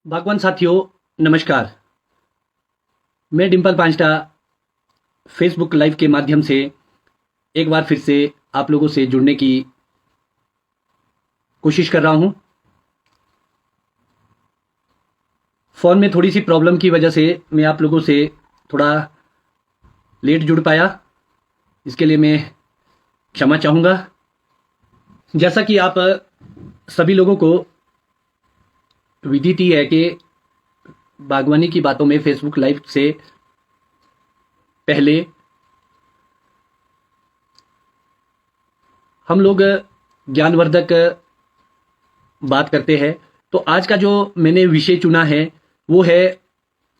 बागवान साथियों, नमस्कार। मैं डिम्पल पांचटा फेसबुक लाइव के माध्यम से एक बार फिर से आप लोगों से जुड़ने की कोशिश कर रहा हूं। फ़ोन में थोड़ी सी प्रॉब्लम की वजह से मैं आप लोगों से थोड़ा लेट जुड़ पाया, इसके लिए मैं क्षमा चाहूँगा। जैसा कि आप सभी लोगों को विदित ही है कि बागवानी की बातों में फेसबुक लाइव से पहले हम लोग ज्ञानवर्धक बात करते हैं। तो आज का जो मैंने विषय चुना है वो है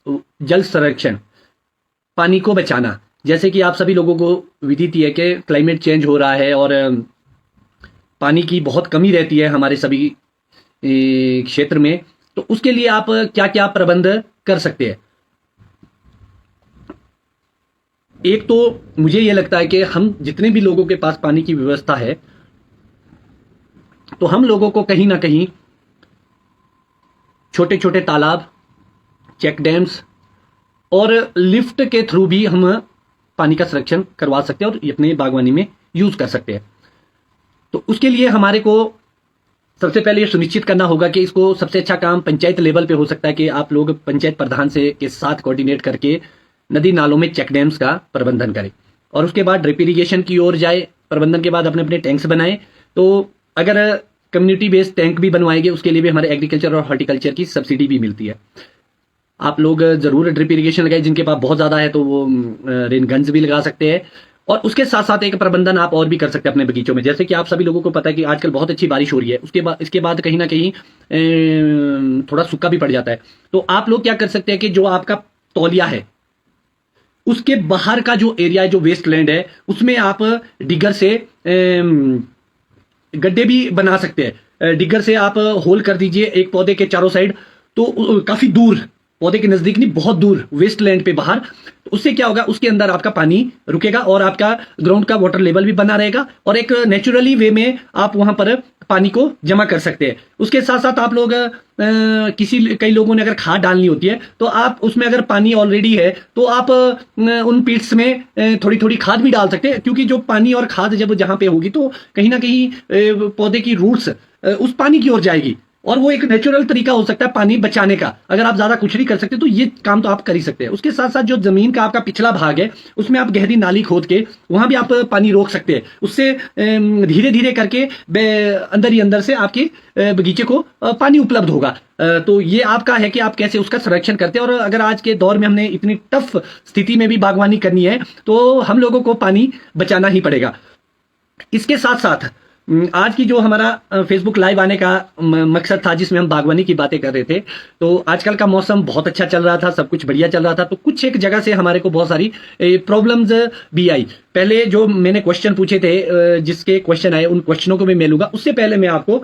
जल संरक्षण, पानी को बचाना। जैसे कि आप सभी लोगों को विदित ही है कि क्लाइमेट चेंज हो रहा है और पानी की बहुत कमी रहती है हमारे सभी क्षेत्र में। तो उसके लिए आप क्या क्या प्रबंध कर सकते हैं। एक तो मुझे यह लगता है कि हम जितने भी लोगों के पास पानी की व्यवस्था है, तो हम लोगों को कहीं ना कहीं छोटे छोटे तालाब, चेक डैम्स और लिफ्ट के थ्रू भी हम पानी का संरक्षण करवा सकते हैं और अपने बागवानी में यूज कर सकते हैं। तो उसके लिए हमारे को सबसे पहले ये सुनिश्चित करना होगा कि इसको सबसे अच्छा काम पंचायत लेवल पे हो सकता है कि आप लोग पंचायत प्रधान से के साथ कोऑर्डिनेट करके नदी नालों में चेक डैम्स का प्रबंधन करें और उसके बाद ड्रिप इरिगेशन की ओर जाए। प्रबंधन के बाद अपने अपने टैंक्स बनाएं। तो अगर कम्युनिटी बेस्ड टैंक भी बनवाएंगे उसके लिए भी हमारे एग्रीकल्चर और हॉर्टिकल्चर की सब्सिडी भी मिलती है। आप लोग जरूर ड्रिप इरिगेशन लगाए, जिनके पास बहुत ज्यादा है तो वो रेन गन्स भी लगा सकते हैं। और उसके साथ साथ एक प्रबंधन आप और भी कर सकते हैं अपने बगीचों में। जैसे कि आप सभी लोगों को पता है कि आजकल बहुत अच्छी बारिश हो रही है, इसके बाद कहीं ना कहीं थोड़ा सूखा भी पड़ जाता है। तो आप लोग क्या कर सकते हैं कि जो आपका तौलिया है उसके बाहर का जो एरिया है, जो वेस्ट लैंड है, उसमें आप डिगर से गड्ढे भी बना सकते हैं। डिगर से आप होल कर दीजिए एक पौधे के चारों साइड, तो काफी दूर, पौधे के नजदीक नहीं, बहुत दूर वेस्ट लैंड पे बाहर। तो उससे क्या होगा, उसके अंदर आपका पानी रुकेगा और आपका ग्राउंड का वाटर लेवल भी बना रहेगा और एक नेचुरली वे में आप वहां पर पानी को जमा कर सकते हैं। उसके साथ साथ आप लोग कई लोगों ने अगर खाद डालनी होती है तो आप उसमें अगर पानी ऑलरेडी है तो आप उन पिट्स में थोड़ी थोड़ी खाद भी डाल सकते हैं, क्योंकि जो पानी और खाद जब जहां पे होगी तो कहीं ना कहीं पौधे की रूट्स उस पानी की ओर जाएगी और वो एक नेचुरल तरीका हो सकता है पानी बचाने का। अगर आप ज्यादा कुछ नहीं कर सकते तो ये काम तो आप कर ही सकते हैं। उसके साथ साथ जो जमीन का आपका पिछला भाग है उसमें आप गहरी नाली खोद के वहां भी आप पानी रोक सकते हैं। उससे धीरे धीरे करके अंदर ही अंदर से आपके बगीचे को पानी उपलब्ध होगा। तो ये आपका है कि आप कैसे उसका संरक्षण करते हैं। और अगर आज के दौर में हमने इतनी टफ स्थिति में भी बागवानी करनी है तो हम लोगों को पानी बचाना ही पड़ेगा। इसके साथ साथ आज की जो हमारा फेसबुक लाइव आने का मकसद था, जिसमें हम बागवानी की बातें कर रहे थे, तो आजकल का मौसम बहुत अच्छा चल रहा था, सब कुछ बढ़िया चल रहा था। तो कुछ एक जगह से हमारे को बहुत सारी प्रॉब्लम्स भी आई। पहले जो मैंने क्वेश्चन पूछे थे, जिसके क्वेश्चन आए उन क्वेश्चनों को मैं लूंगा। उससे पहले मैं आपको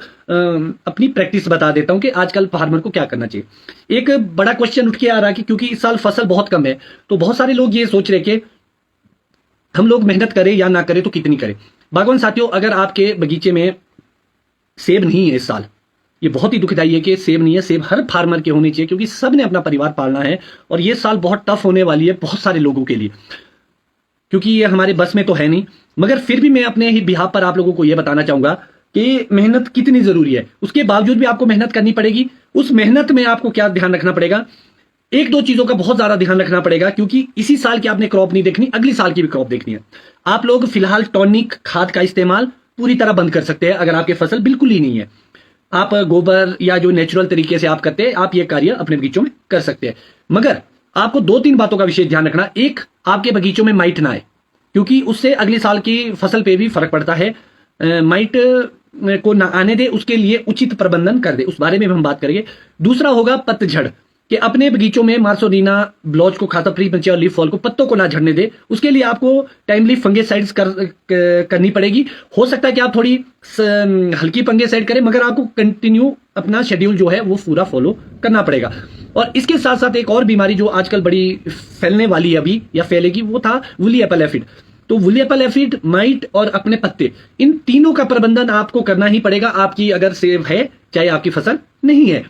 अपनी प्रैक्टिस बता देता हूं कि आजकल फार्मर को क्या करना चाहिए। एक बड़ा क्वेश्चन उठ के आ रहा है कि क्योंकि इस साल फसल बहुत कम है, तो बहुत सारे लोग ये सोच रहे कि हम लोग मेहनत करें या ना करें तो कितनी करें। बागवान साथियों, अगर आपके बगीचे में सेब नहीं है इस साल, ये बहुत ही दुखदाई है कि सेब नहीं है। सेब हर फार्मर के होने चाहिए, क्योंकि सब ने अपना परिवार पालना है और ये साल बहुत टफ होने वाली है बहुत सारे लोगों के लिए, क्योंकि ये हमारे बस में तो है नहीं। मगर फिर भी मैं अपने ही बिहाफ पर आप लोगों को यह बताना चाहूंगा कि मेहनत कितनी जरूरी है। उसके बावजूद भी आपको मेहनत करनी पड़ेगी। उस मेहनत में आपको क्या ध्यान रखना पड़ेगा, एक दो चीजों का बहुत ज्यादा ध्यान रखना पड़ेगा, क्योंकि इसी साल की आपने क्रॉप नहीं देखनी, अगली साल की भी क्रॉप देखनी है। आप लोग फिलहाल टॉनिक खाद का इस्तेमाल पूरी तरह बंद कर सकते हैं अगर आपकी फसल बिल्कुल ही नहीं है। आप गोबर या जो नेचुरल तरीके से आप करते हैं, आप ये कार्य अपने बगीचों में कर सकते हैं। मगर आपको दो तीन बातों का विशेष ध्यान रखना। एक, आपके बगीचों में माइट ना आए, क्योंकि उससे अगली साल की फसल पे भी फर्क पड़ता है। माइट को ना आने दे, उसके लिए उचित प्रबंधन कर दे, उस बारे में हम बात करेंगे। दूसरा होगा पतझड़, कि अपने बगीचों में मार्सोनिना ब्लॉच को खाता, फ्री पंचे और लीफ फॉल को, पत्तों को ना झड़ने दे। उसके लिए आपको टाइमली फंगेसाइड्स करनी पड़ेगी। हो सकता है कि आप थोड़ी हल्की फंगेसाइड करें, मगर आपको कंटिन्यू अपना शेड्यूल जो है वो पूरा फॉलो करना पड़ेगा। और इसके साथ साथ एक और बीमारी जो आजकल बड़ी फैलने वाली है अभी या फैलेगी, वो था वुली एप्पल एफिड। तो वुली एप्पल एफिड, माइट और अपने पत्ते, इन तीनों का प्रबंधन आपको करना ही पड़ेगा, आपकी अगर सेब है चाहे आपकी फसल नहीं है।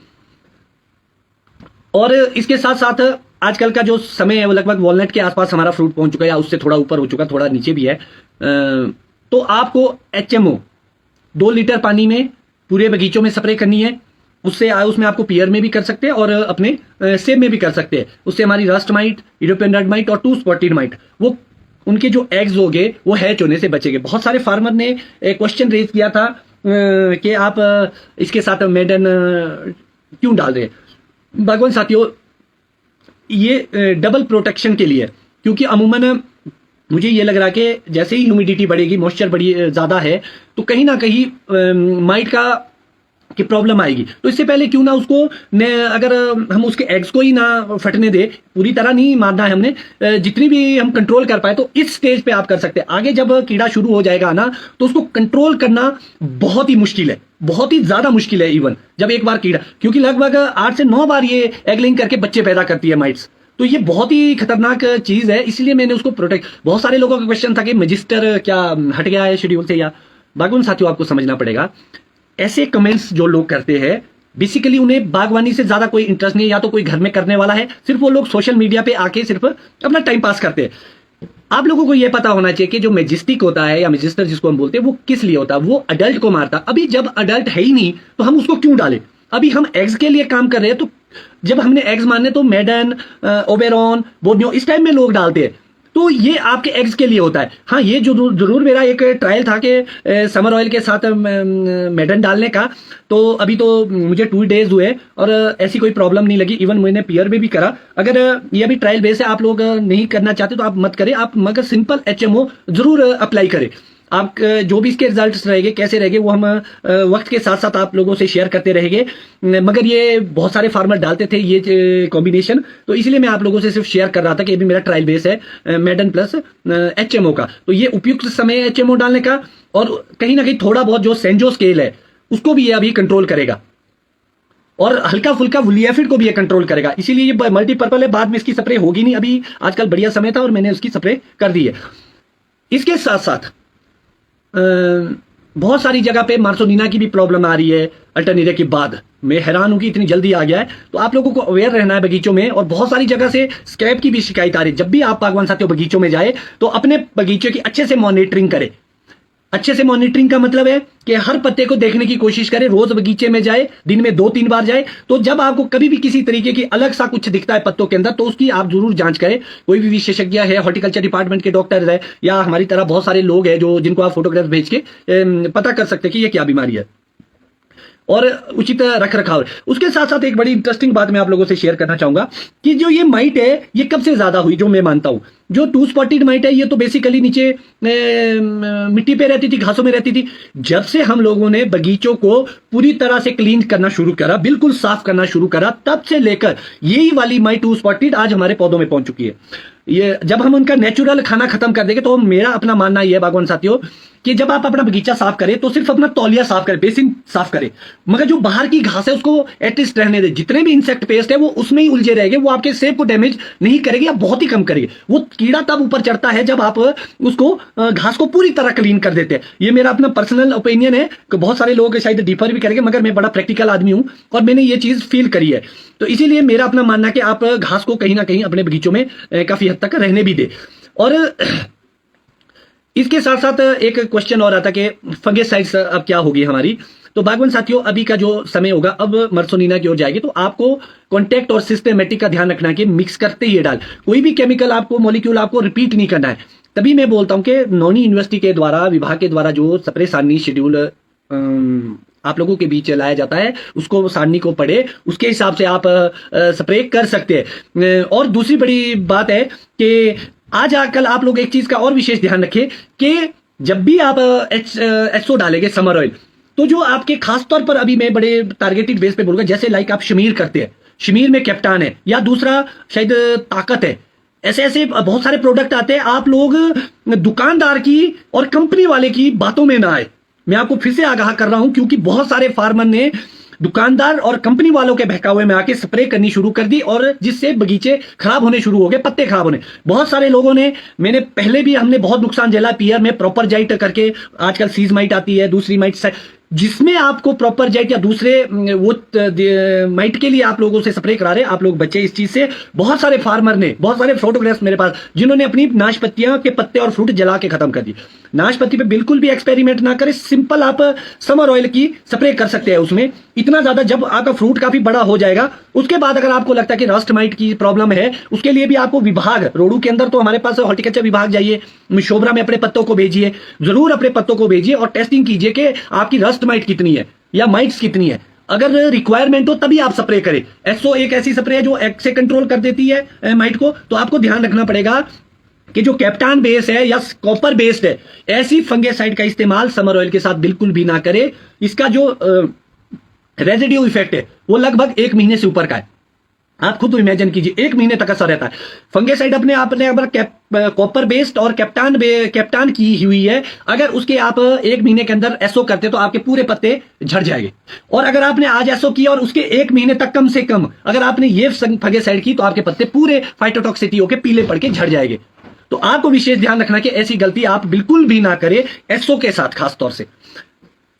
और इसके साथ साथ आजकल का जो समय है वो लगभग वॉलनट के आसपास हमारा फ्रूट पहुंच चुका है, या उससे थोड़ा ऊपर हो चुका, थोड़ा नीचे भी है। तो आपको HMO 2 लीटर पानी में पूरे बगीचों में स्प्रे करनी है। उसमें आपको पियर में भी कर सकते हैं और अपने सेब में भी कर सकते हैं। उससे हमारी rust might, European red might और 2 स्पॉटेड माइट, वो उनके जो एग्स होंगे वो हैच होने से बचेंगे। बहुत सारे फार्मर ने क्वेश्चन रेज किया था कि आप इसके साथ मेडन क्यों डाल रहे हैं। बागवान साथियों, ये डबल प्रोटेक्शन के लिए, क्योंकि अमूमन मुझे ये लग रहा है कि जैसे ही ह्यूमिडिटी बढ़ेगी, मॉइस्चर बड़ी ज्यादा है, तो कहीं ना कहीं माइट की प्रॉब्लम आएगी। तो इससे पहले क्यों ना उसको अगर हम उसके एग्स को ही ना फटने दे, पूरी तरह नहीं मारना है हमने, जितनी भी हम कंट्रोल कर पाए तो इस स्टेज पे आप कर सकते हैं। आगे जब कीड़ा शुरू हो जाएगा ना, तो उसको कंट्रोल करना बहुत ही मुश्किल है, बहुत ही ज्यादा मुश्किल है। इवन जब एक बार कीड़ा, क्योंकि लगभग 8 से 9 बार ये एग लेइंग करके बच्चे पैदा करती है माइट्स, तो ये बहुत ही खतरनाक चीज है, इसलिए मैंने उसको प्रोटेक्ट। बहुत सारे लोगों का क्वेश्चन था कि मैजिस्टर क्या हट गया है शेड्यूल से, या बागवान साथियों आपको समझना पड़ेगा, ऐसे कमेंट्स जो लोग करते हैं बेसिकली उन्हें बागवानी से ज्यादा कोई इंटरेस्ट नहीं है, या तो कोई घर में करने वाला है, सिर्फ वो लोग सोशल मीडिया पे आके सिर्फ अपना टाइम पास करते हैं। आप लोगों को यह पता होना चाहिए कि जो मैजिस्टिक होता है या मैजिस्टर जिसको हम बोलते हैं, वो किस लिए होता है, वो अडल्ट को मारता। अभी जब अडल्ट है ही नहीं तो हम उसको क्यों डालें। अभी हम एग्स के लिए काम कर रहे हैं, तो जब हमने एग्स मारने तो मेडन, ओबेरॉन, बोर्नियो इस टाइम में लोग डालते हैं, तो ये आपके एग्स के लिए होता है। हाँ, ये जो जरूर मेरा एक ट्रायल था कि समर ऑयल के साथ मेडन डालने का, तो अभी तो मुझे 2 डेज हुए और ऐसी कोई प्रॉब्लम नहीं लगी। इवन मैंने पियर में भी करा। अगर ये अभी ट्रायल बेस है, आप लोग नहीं करना चाहते तो आप मत करें, आप मगर सिंपल HMO जरूर अप्लाई करें। आप जो भी इसके रिजल्ट्स रहेंगे, कैसे रहेंगे, वो हम वक्त के साथ साथ आप लोगों से शेयर करते रहेंगे। मगर ये बहुत सारे फार्मर डालते थे ये कॉम्बिनेशन, तो इसलिए मैं आप लोगों से सिर्फ शेयर कर रहा था कि अभी मेरा ट्रायल बेस है मेडन प्लस HMO का। तो ये उपयुक्त समय है HMO डालने का, और कहीं ना कहीं थोड़ा बहुत जो सेंजो स्केल है उसको भी ये अभी कंट्रोल करेगा, और हल्का फुल्का वुलियाफिड को भी ये कंट्रोल करेगा। इसीलिए ये मल्टीपर्पल है, बाद में इसकी स्प्रे होगी नहीं। अभी आजकल बढ़िया समय था और मैंने उसकी स्प्रे कर दी है। इसके साथ साथ बहुत सारी जगह पे मार्सोनिना की भी प्रॉब्लम आ रही है अल्टरनेरिया के बाद। मैं हैरान हूं कि इतनी जल्दी आ गया है, तो आप लोगों को अवेयर रहना है बगीचों में। और बहुत सारी जगह से स्क्रैप की भी शिकायत आ रही है। जब भी आप बागवान साथियों बगीचों में जाए तो अपने बगीचे की अच्छे से मॉनिटरिंग करें। अच्छे से मॉनिटरिंग का मतलब है कि हर पत्ते को देखने की कोशिश करें, रोज बगीचे में जाए, दिन में 2-3 बार जाए। तो जब आपको कभी भी किसी तरीके की अलग सा कुछ दिखता है पत्तों के अंदर, तो उसकी आप जरूर जांच करें। कोई भी विशेषज्ञ है, हॉर्टिकल्चर डिपार्टमेंट के डॉक्टर है, या हमारी तरह बहुत सारे लोग हैं जो जिनको आप फोटोग्राफ भेज के पता कर सकते हैं कि ये क्या बीमारी है, और उचित रख रखाव। उसके साथ साथ एक बड़ी इंटरेस्टिंग बात मैं आप लोगों से शेयर करना चाहूंगा कि जो ये माइट है ये कब से ज्यादा हुई, जो मैं मानता हूं। जो 2 स्पॉटेड माइट है ये तो बेसिकली नीचे मिट्टी पे रहती थी, घासों में रहती थी। जब से हम लोगों ने बगीचों को पूरी तरह से क्लीन करना शुरू करा, बिल्कुल साफ करना शुरू करा, तब से लेकर यही वाली माइट 2 स्पॉटेड आज हमारे पौधों में पहुंच चुकी है। ये जब हम उनका नेचुरल खाना खत्म कर देंगे, तो मेरा अपना मानना यह है बागवान साथियों कि जब आप अपना बगीचा साफ करें तो सिर्फ अपना तौलिया साफ करें, बेसिन साफ करें, मगर जो बाहर की घास है उसको एटलीस्ट रहने दें। जितने भी इंसेक्ट पेस्ट है वो उसमें ही उलझे रहेंगे, वो आपके सेब को डैमेज नहीं करेंगे या बहुत ही कम करेंगे। वो कीड़ा तब ऊपर चढ़ता है जब आप उसको घास को पूरी तरह क्लीन कर देते हैं। ये मेरा अपना पर्सनल ओपिनियन है कि बहुत सारे लोग शायद डिफर भी करेंगे, मगर मैं बड़ा प्रैक्टिकल आदमी हूं और मैंने ये चीज फील करी है। तो इसीलिए मेरा अपना मानना है कि आप घास को कहीं ना कहीं अपने बगीचों में काफी हद तक रहने भी दे। और इसके साथ साथ एक क्वेश्चन और आता कि फंगिसाइड्स अब क्या होगी हमारी। तो बागवान साथियों, अभी का जो समय होगा अब मर्सोनिना की ओर जाएगी, तो आपको कॉन्टेक्ट और सिस्टमेटिक का ध्यान रखना कि मिक्स करते ही डाल, कोई भी केमिकल आपको मॉलिक्यूल आपको रिपीट नहीं करना है। तभी मैं बोलता हूं कि नौनी यूनिवर्सिटी के द्वारा, विभाग के द्वारा जो स्प्रे सारणी शेड्यूल आप लोगों के बीच लाया जाता है, उसको सारणी को पढ़े, उसके हिसाब से आप स्प्रे कर सकते हैं। और दूसरी बड़ी बात है कि आज आजकल आप लोग एक चीज का और विशेष ध्यान रखें कि जब भी आप HO डालेंगे समर ऑयल, तो जो आपके खास तौर पर अभी मैं बड़े टारगेटेड बेस पे बोलूंगा, जैसे लाइक आप शमीर करते हैं, शमीर में कैप्टान है, या दूसरा शायद ताकत है, ऐसे ऐसे बहुत सारे प्रोडक्ट आते हैं। आप लोग दुकानदार की और कंपनी वाले की बातों में ना आए। मैं आपको फिर से आगाह कर रहा हूं, क्योंकि बहुत सारे फार्मर ने दुकानदार और कंपनी वालों के बहकावे में आके स्प्रे करनी शुरू कर दी, और जिससे बगीचे खराब होने शुरू हो गए, पत्ते खराब होने। बहुत सारे लोगों ने, मैंने पहले भी हमने बहुत नुकसान झेला पियर में प्रॉपर जाइट करके। आजकल सीज माइट आती है, दूसरी माइट जिसमें आपको प्रॉपर जेट या दूसरे वो माइट के लिए आप लोगों से स्प्रे करा रहे, आप लोग बचे इस चीज से। बहुत सारे फार्मर ने, बहुत सारे फोटोग्राफ्स मेरे पास, जिन्होंने अपनी नाशपत्तियां के पत्ते और फ्रूट जला के खत्म कर दी। नाशपत्ती पे बिल्कुल भी एक्सपेरिमेंट ना करें, सिंपल आप समर ऑयल की स्प्रे कर सकते हैं उसमें। इतना ज्यादा, जब आपका फ्रूट काफी बड़ा हो जाएगा उसके बाद अगर आपको लगता है कि रस्ट माइट की प्रॉब्लम है, उसके लिए भी आपको विभाग, रोडू के अंदर तो हमारे पास हॉर्टिकल्चर विभाग जाइए, शोभरा में अपने पत्तों को भेजिए, जरूर अपने पत्तों को भेजिए और टेस्टिंग कीजिए कि आपकी रस्ट माइट कितनी है या माइट्स कितनी है। अगर रिक्वायरमेंट हो तभी आप स्प्रे करें। एसओ एक ऐसी स्प्रे है जो एक्ट से कंट्रोल कर देती है माइट को। तो आपको ध्यान रखना पड़ेगा कि जो कैप्टान बेस है या कॉपर बेस्ड है, ऐसी फंगेसाइड का इस्तेमाल समर ऑयल के साथ बिल्कुल भी ना करें। इसका जो रेजिड्यू इफेक्ट है वो लगभग 1 महीने से ऊपर का है। आप खुद तो इमेजिन कीजिए, 1 महीने तक असर रहता है। फंगेसाइड अपने आप ने कॉपर बेस्ड और कैप्टान की हुई है। अगर उसके आप 1 महीने के अंदर एसओ करते तो आपके पूरे पत्ते झड़ जाएंगे। और अगर आपने आज एसओ किया और उसके 1 महीने तक कम से कम अगर आपने ये फंगेसाइड की, तो आपके पत्ते पूरे फाइटोटॉक्सिटी होकर पीले पड़ के झड़ जाएंगे। तो आपको विशेष ध्यान रखना कि ऐसी गलती आप बिल्कुल भी ना करें एसओ के साथ, खासतौर से।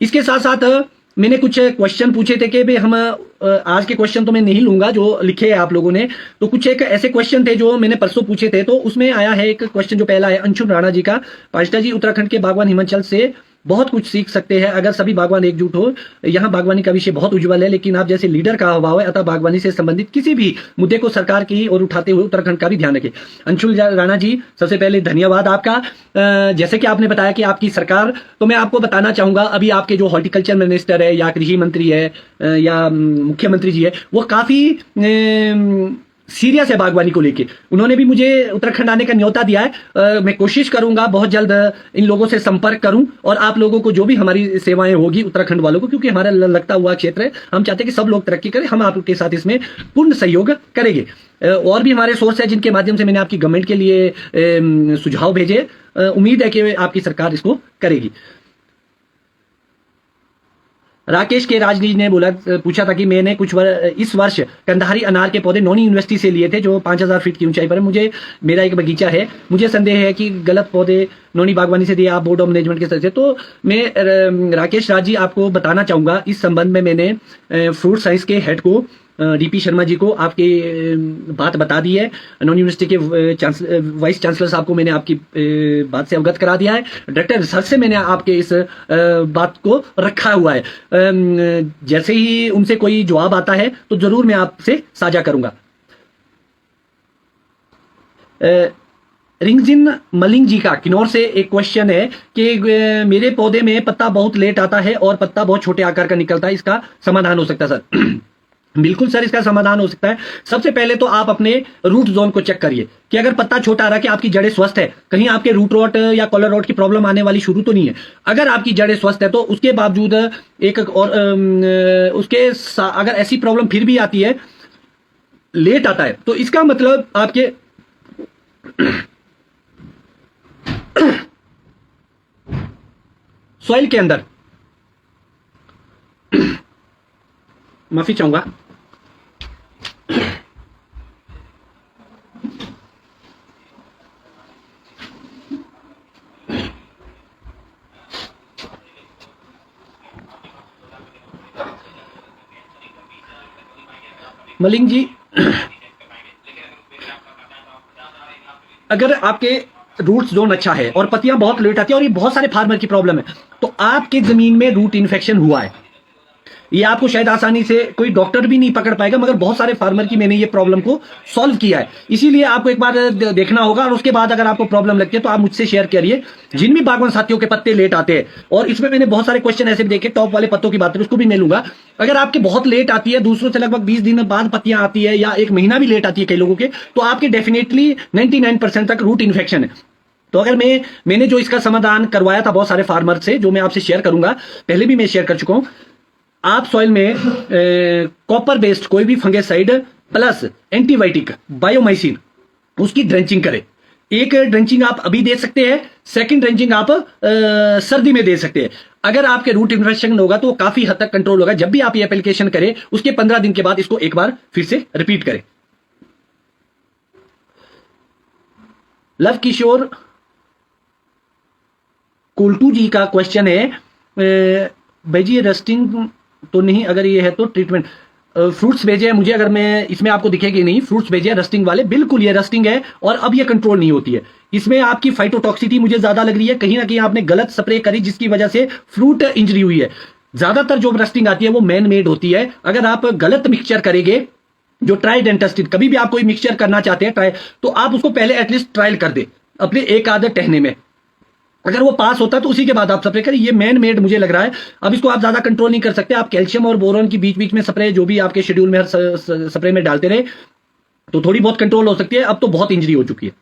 इसके साथ साथ मैंने कुछ क्वेश्चन पूछे थे कि भाई हम आज के क्वेश्चन तो मैं नहीं लूंगा जो लिखे हैं आप लोगों ने, तो कुछ एक ऐसे क्वेश्चन थे जो मैंने परसों पूछे थे। तो उसमें आया है एक क्वेश्चन, जो पहला है अंशुल राणा जी का। पांचटा जी, उत्तराखंड के बागवान हिमाचल से बहुत कुछ सीख सकते हैं अगर सभी बागवान एकजुट हो। यहाँ बागवानी का विषय बहुत उज्जवल है, लेकिन आप जैसे लीडर का अभाव है, अतः बागवानी से संबंधित किसी भी मुद्दे को सरकार की ओर उठाते हुए उत्तराखंड का भी ध्यान रखें। अंशुल राणा जी, सबसे पहले धन्यवाद आपका। जैसे कि आपने बताया कि आपकी सरकार, तो मैं आपको बताना चाहूंगा, अभी आपके जो हॉर्टिकल्चर मिनिस्टर है या कृषि मंत्री है या मुख्यमंत्री जी है, वो काफी सीरियस है बागवानी को लेके। उन्होंने भी मुझे उत्तराखंड आने का न्योता दिया है। मैं कोशिश करूंगा बहुत जल्द इन लोगों से संपर्क करूं और आप लोगों को जो भी हमारी सेवाएं होगी उत्तराखंड वालों को, क्योंकि हमारा लगता हुआ क्षेत्र है, हम चाहते हैं कि सब लोग तरक्की करें, हम आपके साथ इसमें पूर्ण सहयोग करेंगे। और भी हमारे सोर्स है जिनके माध्यम से मैंने आपकी गवर्नमेंट के लिए सुझाव भेजे। उम्मीद है कि आपकी सरकार इसको करेगी। राकेश के राजनीति ने पूछा था कि मैंने इस वर्ष कंधारी अनार के पौधे नोनी यूनिवर्सिटी से लिए थे जो 5000 फीट की ऊंचाई पर है। मेरा एक बगीचा है, मुझे संदेह है कि गलत पौधे नोनी बागवानी से दिए, आप बोर्ड ऑफ मैनेजमेंट के सदस्य। तो मैं राकेश राज जी आपको बताना चाहूंगा, इस संबंध में मैंने फ्रूट साइंस के हेड को डीपी शर्मा जी को आपकी बात बता दी है। नॉन यूनिवर्सिटी के वाइस चांसलर साहब को मैंने आपकी बात से अवगत करा दिया है। डायरेक्टर रिसर्च से मैंने आपके इस बात को रखा हुआ है। जैसे ही उनसे कोई जवाब आता है तो जरूर मैं आपसे साझा करूंगा। रिंगजिन मलिंग जी का किन्नौर से एक क्वेश्चन है कि मेरे पौधे में पत्ता बहुत लेट आता है और पत्ता बहुत छोटे आकार का निकलता है, इसका समाधान हो सकता है सर? बिल्कुल सर, इसका समाधान हो सकता है। सबसे पहले तो आप अपने रूट जोन को चेक करिए कि अगर पत्ता छोटा आ रहा है कि आपकी जड़ें स्वस्थ है, कहीं आपके रूट रॉट या कॉलर रॉट की प्रॉब्लम आने वाली शुरू तो नहीं है। अगर आपकी जड़ें स्वस्थ है तो उसके बावजूद एक और अगर ऐसी प्रॉब्लम फिर भी आती है, लेट आता है, तो इसका मतलब आपके सॉइल के अंदर माफी चाहूंगा, मलिंग जी, अगर आपके रूट्स जोन अच्छा है और पत्तियां बहुत लेट आती है और ये बहुत सारे फार्मर की प्रॉब्लम है, तो आपके जमीन में रूट इन्फेक्शन हुआ है। ये आपको शायद आसानी से कोई डॉक्टर भी नहीं पकड़ पाएगा, मगर बहुत सारे फार्मर की मैंने ये प्रॉब्लम को सॉल्व किया है। इसीलिए आपको एक बार देखना होगा और उसके बाद अगर आपको प्रॉब्लम लगती है तो आप मुझसे शेयर करिए। जिन भी बागवान साथियों के पत्ते लेट आते हैं, और इसमें मैंने बहुत सारे क्वेश्चन ऐसे भी देखे, टॉप वाले पत्तों की बात करें उसको भी मैं लूंगा। अगर आपके बहुत लेट आती है, दूसरों से लगभग 20 दिन बाद पत्तियां आती है या 1 महीना भी लेट आती है कई लोगों के, तो आपके डेफिनेटली 99% तक रूट इन्फेक्शन है। तो अगर मैंने जो इसका समाधान करवाया था बहुत सारे फार्मर से, जो मैं आपसे शेयर करूंगा, पहले भी मैं शेयर कर चुका हूं। आप सॉइल में कॉपर बेस्ड कोई भी फंगेसाइड प्लस एंटीबायोटिक बायोमाइसिन उसकी ड्रेंचिंग करें। एक ड्रेंचिंग आप अभी दे सकते हैं, सेकंड ड्रेंचिंग आप सर्दी में दे सकते हैं। अगर आपके रूट इन्फेक्शन होगा तो वो काफी हद तक कंट्रोल होगा। जब भी आप ये एप्लीकेशन करें उसके 15 दिन के बाद इसको एक बार फिर से रिपीट करें। लव किशोर कुलटू जी का क्वेश्चन है, भाई जी ये रस्टिंग तो नहीं, अगर ये है तो ट्रीटमेंट फ्रूट्स भेजे हैं मुझे, अगर मैं इसमें आपको दिखेगी नहीं, फ्रूट्स भेजे हैं रस्टिंग वाले, बिल्कुल ये रस्टिंग है और अब ये कंट्रोल नहीं होती है। इसमें आपकी फाइटोटॉक्सिटी मुझे ज्यादा लग रही है, कहीं ना कहीं आपने गलत स्प्रे करी जिसकी वजह से फ्रूट इंजरी हुई है। ज्यादातर जो रस्टिंग आती है वो मैन मेड होती है। अगर आप गलत मिक्सचर करेंगे, जो ट्राइड एंड टेस्टेड, कभी भी आप कोई मिक्सचर करना चाहते हैं ट्राई, तो आप उसको पहले एटलीस्ट ट्रायल कर दे अपने एक आधे टहने में, अगर वो पास होता है तो उसी के बाद आप स्प्रे करें। ये मैन मेड मुझे लग रहा है। अब इसको आप ज्यादा कंट्रोल नहीं कर सकते। आप कैल्शियम और बोरॉन की बीच बीच में स्प्रे जो भी आपके शेड्यूल में हर स्प्रे में डालते रहे तो थोड़ी बहुत कंट्रोल हो सकती है। अब तो बहुत इंजरी हो चुकी है।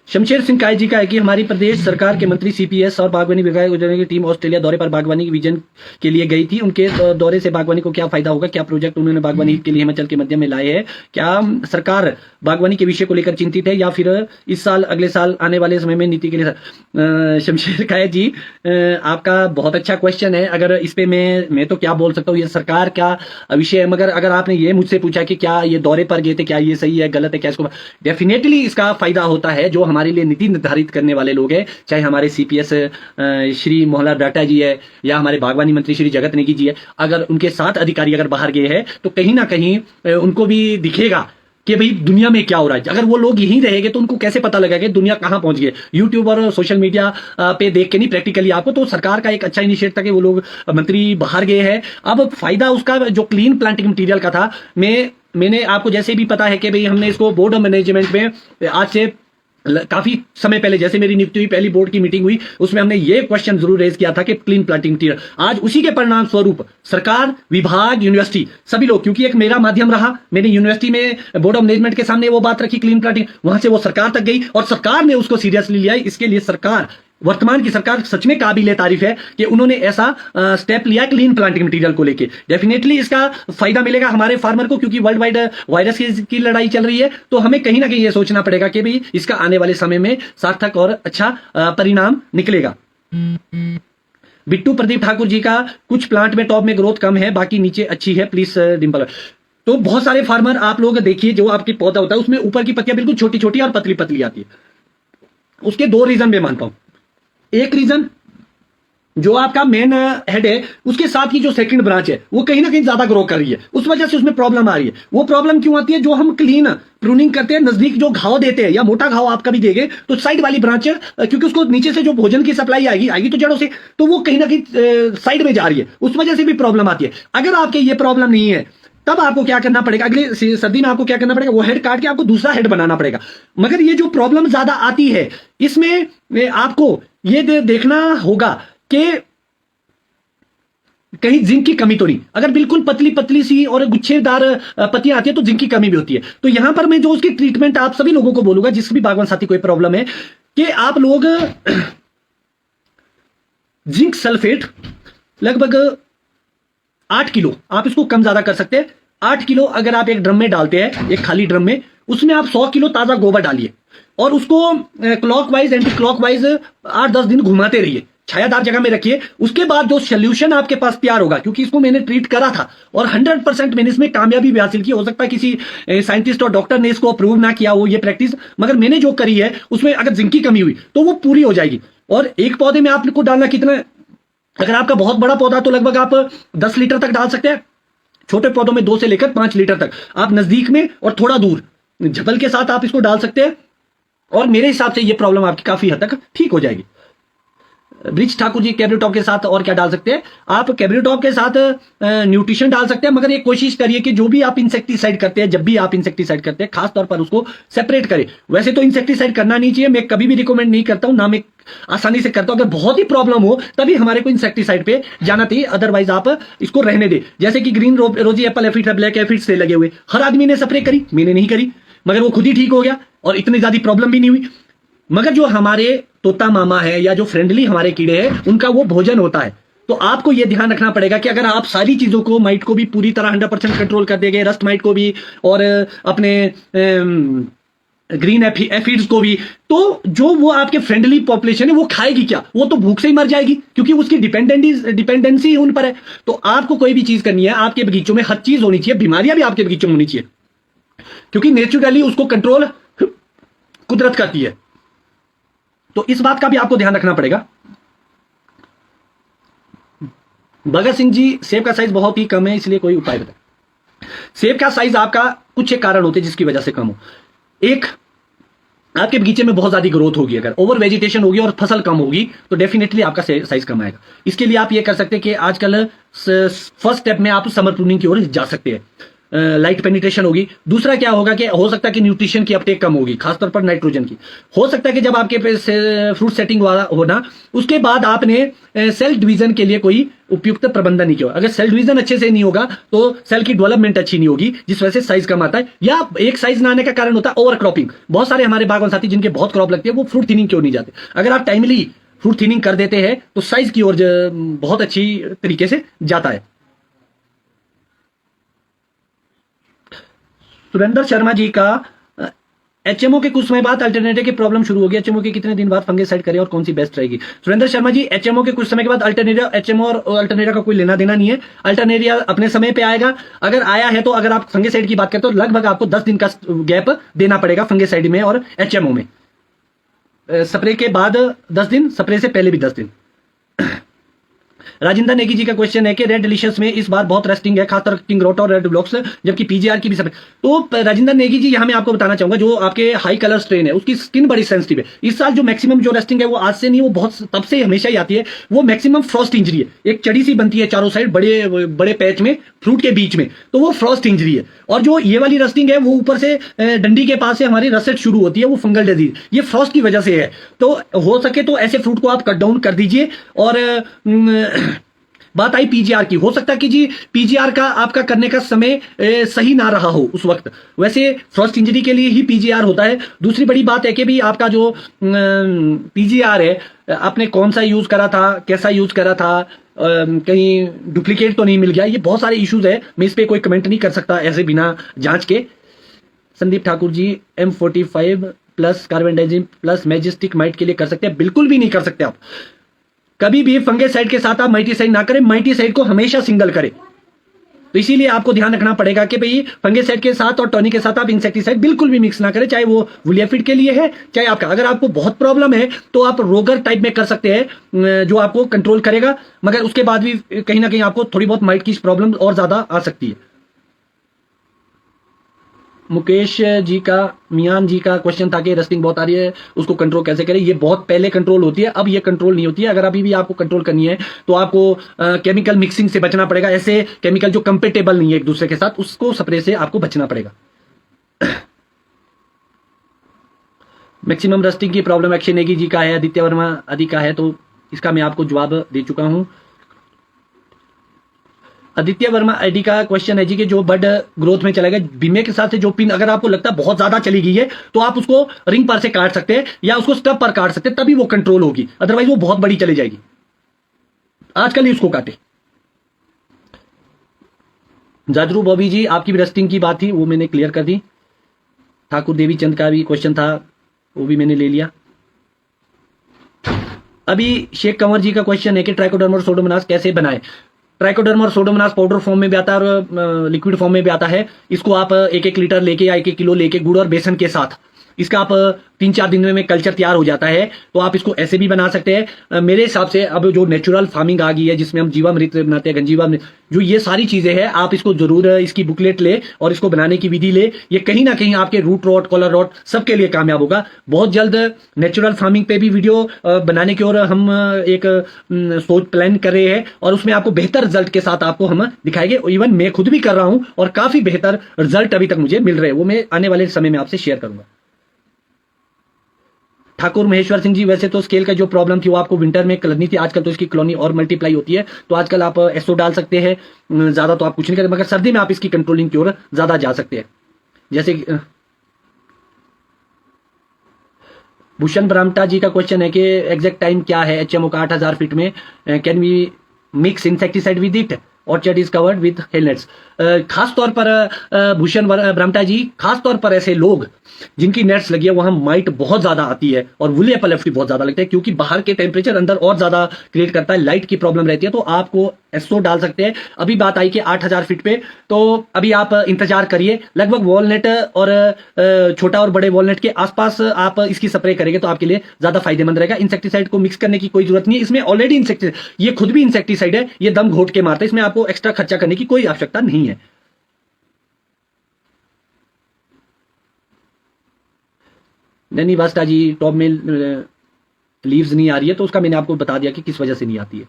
शमशेर सिंह काय जी का है कि हमारी प्रदेश सरकार के मंत्री सीपीएस और बागवानी विभाग की टीम ऑस्ट्रेलिया दौरे पर बागवानी विजन के लिए गई थी। उनके दौरे से बागवानी को क्या फायदा होगा? क्या प्रोजेक्ट उन्होंने बागवानी के लिए हिमाचल के मध्य में लाए हैं? क्या सरकार बागवानी के विषय को लेकर चिंतित है या फिर इस साल अगले साल आने वाले समय में नीति के लिए? शमशेर काय जी आपका बहुत अच्छा क्वेश्चन है। अगर इस पे मैं तो क्या बोल सकता हूँ, ये सरकार का विषय है। मगर अगर आपने ये मुझसे पूछा कि क्या ये दौरे पर गए थे, क्या ये सही है गलत है, क्या इसको, डेफिनेटली इसका फायदा होता है जो हमारे लिए नीति निर्धारित करने वाले लोग हैं, चाहे हमारे सीपीएस श्री मोहनलाल ब्राटा जी है या हमारे बागवानी मंत्री श्री जगत नेगी जी है। अगर उनके साथ अधिकारी अगर बाहर गए हैं तो कहीं ना कहीं उनको भी दिखेगा कि भाई दुनिया में क्या हो रहा है। अगर वो लोग यहीं रहेंगे तो उनको कैसे पता लगेगा कि दुनिया कहां पहुंच गई है? यूट्यूब और सोशल मीडिया पे देख के नहीं, प्रैक्टिकली आपको। तो सरकार का एक अच्छा इनिशिएटिव था कि वो लोग मंत्री बाहर गए हैं। अब फायदा उसका जो क्लीन प्लांटिंग मटीरियल का था, मैंने आपको जैसे भी पता है कि भाई हमने इसको बोर्ड ऑफ मैनेजमेंट में आज से काफी समय पहले, जैसे मेरी नियुक्ति हुई, पहली बोर्ड की मीटिंग हुई, उसमें हमने ये क्वेश्चन जरूर रेज किया था कि क्लीन प्लांटिंग मटीरियल। आज उसी के परिणाम स्वरूप सरकार, विभाग, यूनिवर्सिटी, सभी लोग, क्योंकि एक मेरा माध्यम रहा, मैंने यूनिवर्सिटी में बोर्ड ऑफ मैनेजमेंट के सामने वो बात रखी क्लीन प्लांटिंग, वहां से वो सरकार तक गई और सरकार ने उसको सीरियसली लिया। इसके लिए सरकार, वर्तमान की सरकार सच में काबिले तारीफ है कि उन्होंने ऐसा स्टेप लिया क्लीन प्लांटिंग मटीरियल को लेके। डेफिनेटली इसका फायदा मिलेगा हमारे फार्मर को, क्योंकि वर्ल्ड वाइड वायरस की लड़ाई चल रही है। तो हमें कहीं ना कहीं ये सोचना पड़ेगा कि भाई इसका आने वाले समय में सार्थक और अच्छा परिणाम निकलेगा। बिट्टू प्रदीप ठाकुर जी का, कुछ प्लांट में टॉप में ग्रोथ कम है, बाकी नीचे अच्छी है, प्लीज डिंपल। तो बहुत सारे फार्मर आप लोग देखिए, जो आपकी पौधा होता है उसमें ऊपर की पत्तियां बिल्कुल छोटी छोटी और पतली पतली आती है। उसके दो रीजन मैं मानता हूं। एक रीजन, जो आपका मेन हेड है उसके साथ की जो सेकंड ब्रांच है वो कहीं ना कहीं ज्यादा ग्रो कर रही है, उस वजह से उसमें प्रॉब्लम आ रही है। वो प्रॉब्लम क्यों आती है? जो हम क्लीन प्रूनिंग करते हैं, नजदीक जो घाव देते हैं या मोटा घाव आप कभी देंगे तो साइड वाली ब्रांच, क्योंकि उसको नीचे से जो भोजन की सप्लाई आएगी तो जड़ों से, तो वो कहीं ना कहीं साइड में जा रही है, उस वजह से भी प्रॉब्लम आती है। अगर आपके ये प्रॉब्लम नहीं है तब आपको क्या करना पड़ेगा, अगले सर्दी में आपको क्या करना पड़ेगा, वो हेड काट के आपको दूसरा हेड बनाना पड़ेगा। मगर ये जो प्रॉब्लम ज्यादा आती है इसमें आपको ये देखना होगा कि कहीं जिंक की कमी तो नहीं। अगर बिल्कुल पतली पतली सी और गुच्छेदार पत्तियां आती है तो जिंक की कमी भी होती है। तो यहां पर मैं जो उसकी ट्रीटमेंट आप सभी लोगों को बोलूंगा, जिस भी बागवान साथी कोई प्रॉब्लम है, कि आप लोग जिंक सल्फेट लगभग 8 किलो, आप इसको कम ज्यादा कर सकते हैं। 8 किलो अगर आप एक ड्रम में डालते हैं, एक खाली ड्रम में, उसमें आप 100 किलो ताजा गोबर डालिए और उसको क्लॉकवाइज एंटी क्लॉकवाइज 8-10 दिन घुमाते रहिए, छायादार जगह में रखिए। उसके बाद जो सोल्यूशन आपके पास तैयार होगा, क्योंकि इसको मैंने ट्रीट करा था और 100% मैंने इसमें कामयाबी भी हासिल की। हो सकता है किसी साइंटिस्ट और डॉक्टर ने इसको अप्रूव ना किया हो ये प्रैक्टिस, मगर मैंने जो करी है उसमें अगर जिंक की कमी हुई तो वो पूरी हो जाएगी। और एक पौधे में आपको डालना कितना, अगर आपका बहुत बड़ा पौधा तो लगभग आप 10 लीटर तक डाल सकते हैं। छोटे पौधों में 2 से लेकर 5 लीटर तक आप नजदीक में और थोड़ा दूर झपल के साथ आप इसको डाल सकते हैं और मेरे हिसाब से ये प्रॉब्लम आपकी काफी हद तक ठीक हो जाएगी। ब्रिज ठाकुर जी, कैब्रिटॉप के साथ और क्या डाल सकते हैं? आप कैब्रिटॉप के साथ न्यूट्रिशन डाल सकते हैं, मगर ये कोशिश करिए कि जो भी आप इंसेक्टिसाइड करते हैं, जब भी आप इंसेक्टिसाइड करते हैं, खास तौर पर उसको सेपरेट करें। वैसे तो इंसेक्टिसाइड करना नहीं चाहिए, मैं कभी भी रिकमेंड नहीं करता हूं, ना मैं आसानी से करता हूं। अगर बहुत ही प्रॉब्लम हो तभी हमारे को इंसेक्टिसाइड पे जाना चाहिए, अदरवाइज आप इसको रहने दे। जैसे कि ग्रीन रोजी एप्पल एफिड, ब्लैक एफिड से लगे हुए, हर आदमी ने स्प्रे करी, मैंने नहीं करी, मगर वो खुद ही ठीक हो गया और इतनी ज्यादा प्रॉब्लम भी नहीं हुई। मगर जो हमारे तोता मामा है या जो फ्रेंडली हमारे कीड़े हैं, उनका वो भोजन होता है। तो आपको यह ध्यान रखना पड़ेगा कि अगर आप सारी चीजों को, माइट को भी पूरी तरह 100% कंट्रोल कर देंगे, रस्ट माइट को भी और अपने ग्रीन एफिड्स को भी, तो जो वो आपके फ्रेंडली पॉपुलेशन है वो खाएगी क्या? वो तो भूख से ही मर जाएगी, क्योंकि उसकी डिपेंडेंसी उन पर है। तो आपको कोई भी चीज करनी है, आपके बगीचों में हर चीज होनी चाहिए, बीमारियां भी आपके बगीचों में होनी चाहिए, क्योंकि नेचुरली उसको कंट्रोल कुदरत करती है। तो इस बात का भी आपको ध्यान रखना पड़ेगा। भगत सिंह जी, सेब का साइज बहुत ही कम है, इसलिए कोई उपाय बताएं। सेब का साइज आपका कुछ एक कारण होते हैं जिसकी वजह से कम हो। एक, आपके बगीचे में बहुत ज्यादा ग्रोथ होगी, अगर ओवर वेजिटेशन होगी और फसल कम होगी तो डेफिनेटली आपका साइज कम आएगा। इसके लिए आप ये कर सकते हैं कि आजकल फर्स्ट स्टेप में आप समर प्रूनिंग की ओर जा सकते हैं, लाइट पेनिट्रेशन होगी। दूसरा क्या होगा कि हो सकता है कि न्यूट्रिशन की अपटेक कम होगी, खासतौर पर नाइट्रोजन की। हो सकता है कि जब आपके फ्रूट सेटिंग होना, उसके बाद आपने सेल डिवीजन के लिए कोई उपयुक्त प्रबंधन नहीं किया। अगर सेल डिवीजन अच्छे से नहीं होगा तो सेल की डेवलपमेंट अच्छी नहीं होगी, जिस वजह से साइज कम आता है। या एक साइज ना आने का कारण होता है ओवर क्रॉपिंग। बहुत सारे हमारे बागवान साथी जिनके बहुत क्रॉप लगती है वो फ्रूट थिनिंग क्यों नहीं जाते। अगर आप टाइमली फ्रूट थिनिंग कर देते हैं तो साइज की ओर बहुत अच्छी तरीके से जाता है। सुरेंद्र शर्मा जी का, एचएमओ के कुछ समय बाद अल्टरनेटिव की प्रॉब्लम शुरू होगी, एचएमओ के कितने दिन बाद फंगिसाइड करें और कौन सी बेस्ट रहेगी? सुरेंद्र शर्मा जी, एचएमओ के कुछ समय के बाद अल्टरनेटिव, एचएमओ और अल्टरनेटिव का कोई लेना देना नहीं है। अल्टरनेटिव अपने समय पे आएगा। अगर आया है तो अगर आप फंगिसाइड की बात करते हो तो लगभग आपको 10 दिन का गैप देना पड़ेगा फंगिसाइड में और एचएमओ में। स्प्रे के बाद 10 दिन, स्प्रे से पहले भी 10 दिन। राजेंद्र नेगी जी का क्वेश्चन है कि रेड डिलीशियस में इस बार बहुत रेस्टिंग है, खासकर किंग रोट और रेड ब्लॉक्स, जबकि पीजीआर की भी सब। तो राजेंद्र नेगी जी, यहां मैं आपको बताना चाहूंगा, जो आपके हाई कलर स्ट्रेन है उसकी स्किन बड़ी सेंसिटिव है। इस साल जो मैक्सिमम जो रेस्टिंग है वो आज से नहीं, वो बहुत तब से हमेशा ही आती है। वो मैक्सिमम फ्रॉस्ट इंजरी है, एक चढ़ी सी बनती है चारों साइड बड़े बड़े पैच में, फ्रूट के बीच में, तो वो फ्रॉस्ट इंजरी है। और जो ये वाली रस्टिंग है वो ऊपर से डंडी के पास से हमारी रसेट शुरू होती है, वो फंगल डिजीज, ये फ्रॉस्ट की वजह से है। तो हो सके तो ऐसे फ्रूट को आप कट डाउन कर दीजिए। और बात आई पीजीआर की, हो सकता है कि जी पीजीआर का आपका करने का समय सही ना रहा हो उस वक्त। वैसे फ्रॉस्ट इंजरी के लिए ही पीजीआर होता है। दूसरी बड़ी बात है कि भी आपका जो पीजीआर है, आपने कौन सा यूज करा था, कैसा यूज करा था, कहीं डुप्लीकेट तो नहीं मिल गया, ये बहुत सारे इश्यूज है। मैं इस पे कोई कमेंट नहीं कर सकता ऐसे बिना जांच के। Sandeep Thakur ji, M45 plus carbendazim plus majestic mite के लिए कर सकते हैं? बिल्कुल भी नहीं कर सकते। आप कभी भी फंगिसाइड के साथ आप माइटीसाइड ना करें, माइटीसाइड को हमेशा सिंगल करें। तो इसीलिए आपको ध्यान रखना पड़ेगा कि भाई फंगिसाइड के साथ और टॉनिक के साथ आप इंसेक्टिसाइड बिल्कुल भी मिक्स ना करें, चाहे वो वुलियाफिड के लिए है चाहे आपका। अगर आपको बहुत प्रॉब्लम है तो आप रोगर टाइप में कर सकते हैं जो आपको कंट्रोल करेगा, मगर उसके बाद भी कहीं ना कहीं आपको थोड़ी बहुत माइट की प्रॉब्लम और ज्यादा आ सकती है। मुकेश जी का, मियान जी का क्वेश्चन था कि रस्टिंग बहुत आ रही है, उसको कंट्रोल कैसे करें? ये बहुत पहले कंट्रोल होती है, अब ये कंट्रोल नहीं होती है। अगर अभी भी आपको कंट्रोल करनी है तो आपको केमिकल मिक्सिंग से बचना पड़ेगा। ऐसे केमिकल जो कंपेटेबल नहीं है एक दूसरे के साथ, उसको स्प्रे से आपको बचना पड़ेगा। मैक्सिमम रस्टिंग की प्रॉब्लम अक्षय नेगी जी का है, आदित्य वर्मा आदि का है, तो इसका मैं आपको जवाब दे चुका हूं। आदित्य वर्मा आईडी का क्वेश्चन है जी कि जो बड ग्रोथ में चला गया बीमे के साथ से जो पिन, अगर आपको लगता है बहुत ज्यादा चली गई है तो आप उसको रिंग पर से काट सकते हैं या उसको स्टब पर काट सकते हैं, तभी वो कंट्रोल होगी, अदरवाइज वो बहुत बड़ी चली जाएगी। आजकल ही उसको काटे। जाजरू बॉबी जी, आपकी भी रस्टिंग की बात थी, वो मैंने क्लियर कर दी। ठाकुर देवी चंद का भी क्वेश्चन था, वो भी मैंने ले लिया। अभी शेख कंवर जी का क्वेश्चन है कि ट्राइकोडर्मा और सोडोमोनास कैसे बनाए? ट्राइकोडर्मा और सोडोमोनास पाउडर फॉर्म में भी आता है और लिक्विड फॉर्म में भी आता है। इसको आप 1-1 लीटर लेके या 1-1 किलो लेके गुड़ और बेसन के साथ, इसका आप 3-4 दिन में कल्चर तैयार हो जाता है। तो आप इसको ऐसे भी बना सकते हैं। मेरे हिसाब से अब जो नेचुरल फार्मिंग आ गई है जिसमें हम जीवामृत बनाते हैं, गंजीवामृत, जो ये सारी चीजें हैं, आप इसको जरूर इसकी बुकलेट ले और इसको बनाने की विधि ले। ये कहीं ना कहीं आपके रूट रॉट, कॉलर रॉट सबके लिए कामयाब होगा। बहुत जल्द नेचुरल फार्मिंग पे भी वीडियो बनाने की ओर हम एक सोच प्लान कर रहे हैं और उसमें आपको बेहतर रिजल्ट के साथ आपको हम दिखाएंगे। इवन मैं खुद भी कर रहा हूं और काफी बेहतर रिजल्ट अभी तक मुझे मिल रहे हैं, वो मैं आने वाले समय में आपसे शेयर करूंगा। ठाकुर महेश्वर सिंह जी, वैसे तो स्केल का जो प्रॉब्लम थी वो आपको विंटर में करनी थी, आजकल तो इसकी कॉलोनी और मल्टीप्लाई होती है, तो आजकल आप एसओ डाल सकते हैं, ज्यादा तो आप कुछ नहीं करते, मगर सर्दी में आप इसकी कंट्रोलिंग की ओर ज्यादा जा सकते हैं। जैसे भूषण ब्राह्मटा जी का क्वेश्चन है कि एग्जैक्ट टाइम क्या है एचएमओ का 8000 फीट में, can we mix insecticide with it, orchard is covered with hail nets. खास तौर पर भूषण ब्राह्मटा जी, खास तौर पर ऐसे लोग जिनकी नेट्स लगी है वहां माइट बहुत ज्यादा आती है और वुलिया पलेफ्टी बहुत ज्यादा लगता है, क्योंकि बाहर के टेम्परेचर अंदर और ज्यादा क्रिएट करता है, लाइट की प्रॉब्लम रहती है। तो आपको एसओ डाल सकते हैं। अभी बात आई कि 8,000 फीट पे, तो अभी आप इंतजार करिए। लगभग वॉलनट और छोटा और बड़े वॉलनट के आसपास आप इसकी स्प्रे करेंगे तो आपके लिए ज्यादा फायदेमंद रहेगा। इंसेक्टिसाइड को मिक्स करने की कोई जरूरत नहीं है, इसमें ऑलरेडी इंसेक्टिसाइड, ये खुद भी इंसेक्टिसाइड है, ये दम घोट के मारता है, इसमें आपको एक्स्ट्रा खर्चा करने की कोई आवश्यकता नहीं है। नहीं वास्ता जी, टॉप में लीव्स नहीं आ रही है, तो उसका मैंने आपको बता दिया कि किस वजह से नहीं आती है।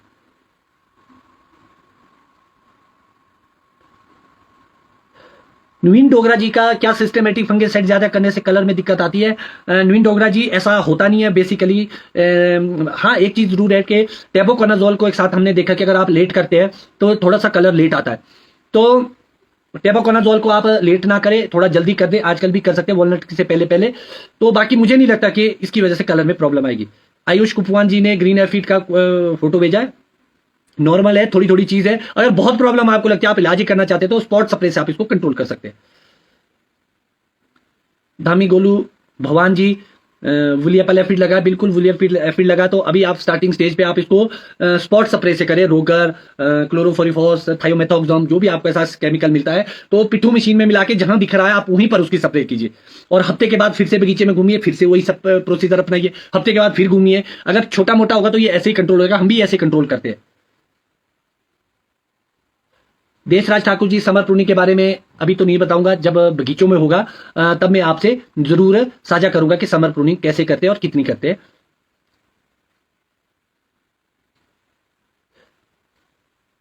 नवीन डोगरा जी का क्या सिस्टमेटिक फंगिसाइड ज्यादा करने से कलर में दिक्कत आती है? नवीन डोगरा जी, ऐसा होता नहीं है बेसिकली। हाँ, एक चीज जरूर है कि टेबोकोनाजोल को एक साथ हमने देखा कि अगर आप लेट करते हैं तो थोड़ा सा कलर लेट आता है, तो टेबोकोनाजोल को आप लेट ना करें, थोड़ा जल्दी कर दे, आजकल भी कर सकते हैं वॉलनट से पहले पहले। तो बाकी मुझे नहीं लगता कि इसकी वजह से कलर में प्रॉब्लम आएगी। आयुष कुपवान जी ने ग्रीन एफिड का फोटो भेजा है, नॉर्मल है, थोड़ी थोड़ी चीज है। अगर बहुत प्रॉब्लम आपको लगती है, आप इलाज ही करना चाहते हैं, तो स्पॉट स्प्रे से आप इसको कंट्रोल कर सकते हैं। धामी गोलू भगवान जी, वुलियापल एफिड लगा, बिल्कुल वुलियापल एफिड लगा, तो अभी आप स्टार्टिंग स्टेज पे आप इसको स्पॉट स्प्रे से करें। रोगर, क्लोरोफोरिफॉस, थायोमेथोक्सोम, जो भी आपको ऐसा केमिकल मिलता है, तो पिट्ठू मशीन में मिला के जहां दिख रहा है आप वहीं पर उसकी स्प्रे कीजिए। और हफ्ते के बाद फिर से बगीचे में घूमिए, फिर से वही सब प्रोसीजर अपनाइए, हफ्ते के बाद फिर घूमिए। अगर छोटा मोटा होगा तो ये ऐसे ही कंट्रोल होगा, हम भी ऐसे कंट्रोल करते हैं। देशराज ठाकुर जी, समर प्रूनिंग के बारे में अभी तो नहीं बताऊंगा, जब बगीचों में होगा तब मैं आपसे जरूर साझा करूंगा कि समर प्रूनिंग कैसे करते हैं और कितनी करते हैं।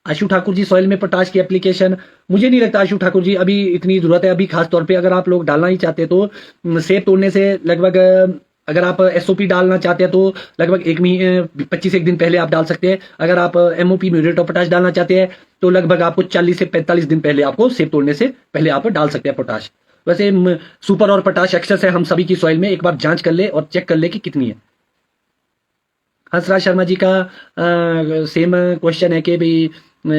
आशु ठाकुर जी, सॉइल में पोटाश की एप्लीकेशन, मुझे नहीं लगता आशु ठाकुर जी अभी इतनी जरूरत है। अभी खास तौर पे अगर आप लोग डालना ही चाहते हैं तो सेब तोड़ने से लगभग, अगर आप एसओपी डालना चाहते हैं तो लगभग 25 दिन पहले आप डाल सकते हैं। अगर आप एमओपी म्यूरेट ऑफ पोटाश डालना चाहते हैं तो लगभग आपको 40 से 45 दिन पहले आपको सेब तोड़ने से पहले आप डाल सकते हैं पोटाश। वैसे सुपर और पोटाश एक्सेस है हम सभी की सॉइल में, एक बार जांच कर ले और चेक कर ले कि कितनी है। हंसराज शर्मा जी का सेम क्वेश्चन है कि भाई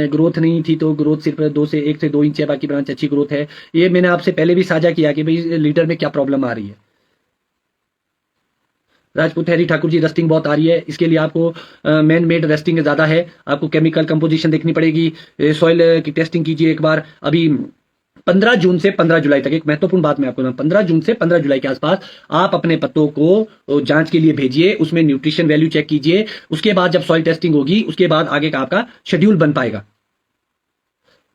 ग्रोथ नहीं थी, तो ग्रोथ सिर्फ 1 से 2 इंच है, बाकी ब्रांच अच्छी ग्रोथ है। ये मैंने आपसे पहले भी साझा किया कि भाई लीडर में क्या प्रॉब्लम आ रही है। राजपूत हैरी ठाकुर जी, रस्टिंग बहुत आ रही है, इसके लिए आपको मैन मेड रस्टिंग ज्यादा है, आपको केमिकल कंपोजिशन देखनी पड़ेगी। सॉइल की टेस्टिंग कीजिए एक बार। अभी 15 जून से 15 जुलाई तक, एक महत्वपूर्ण बात मैं आपको, 15 जून से 15 जुलाई के आसपास आप अपने पत्तों को जांच के लिए भेजिए, उसमें न्यूट्रिशन वैल्यू चेक कीजिए। उसके बाद जब सॉइल टेस्टिंग होगी, उसके बाद आगे का आपका शेड्यूल बन पाएगा।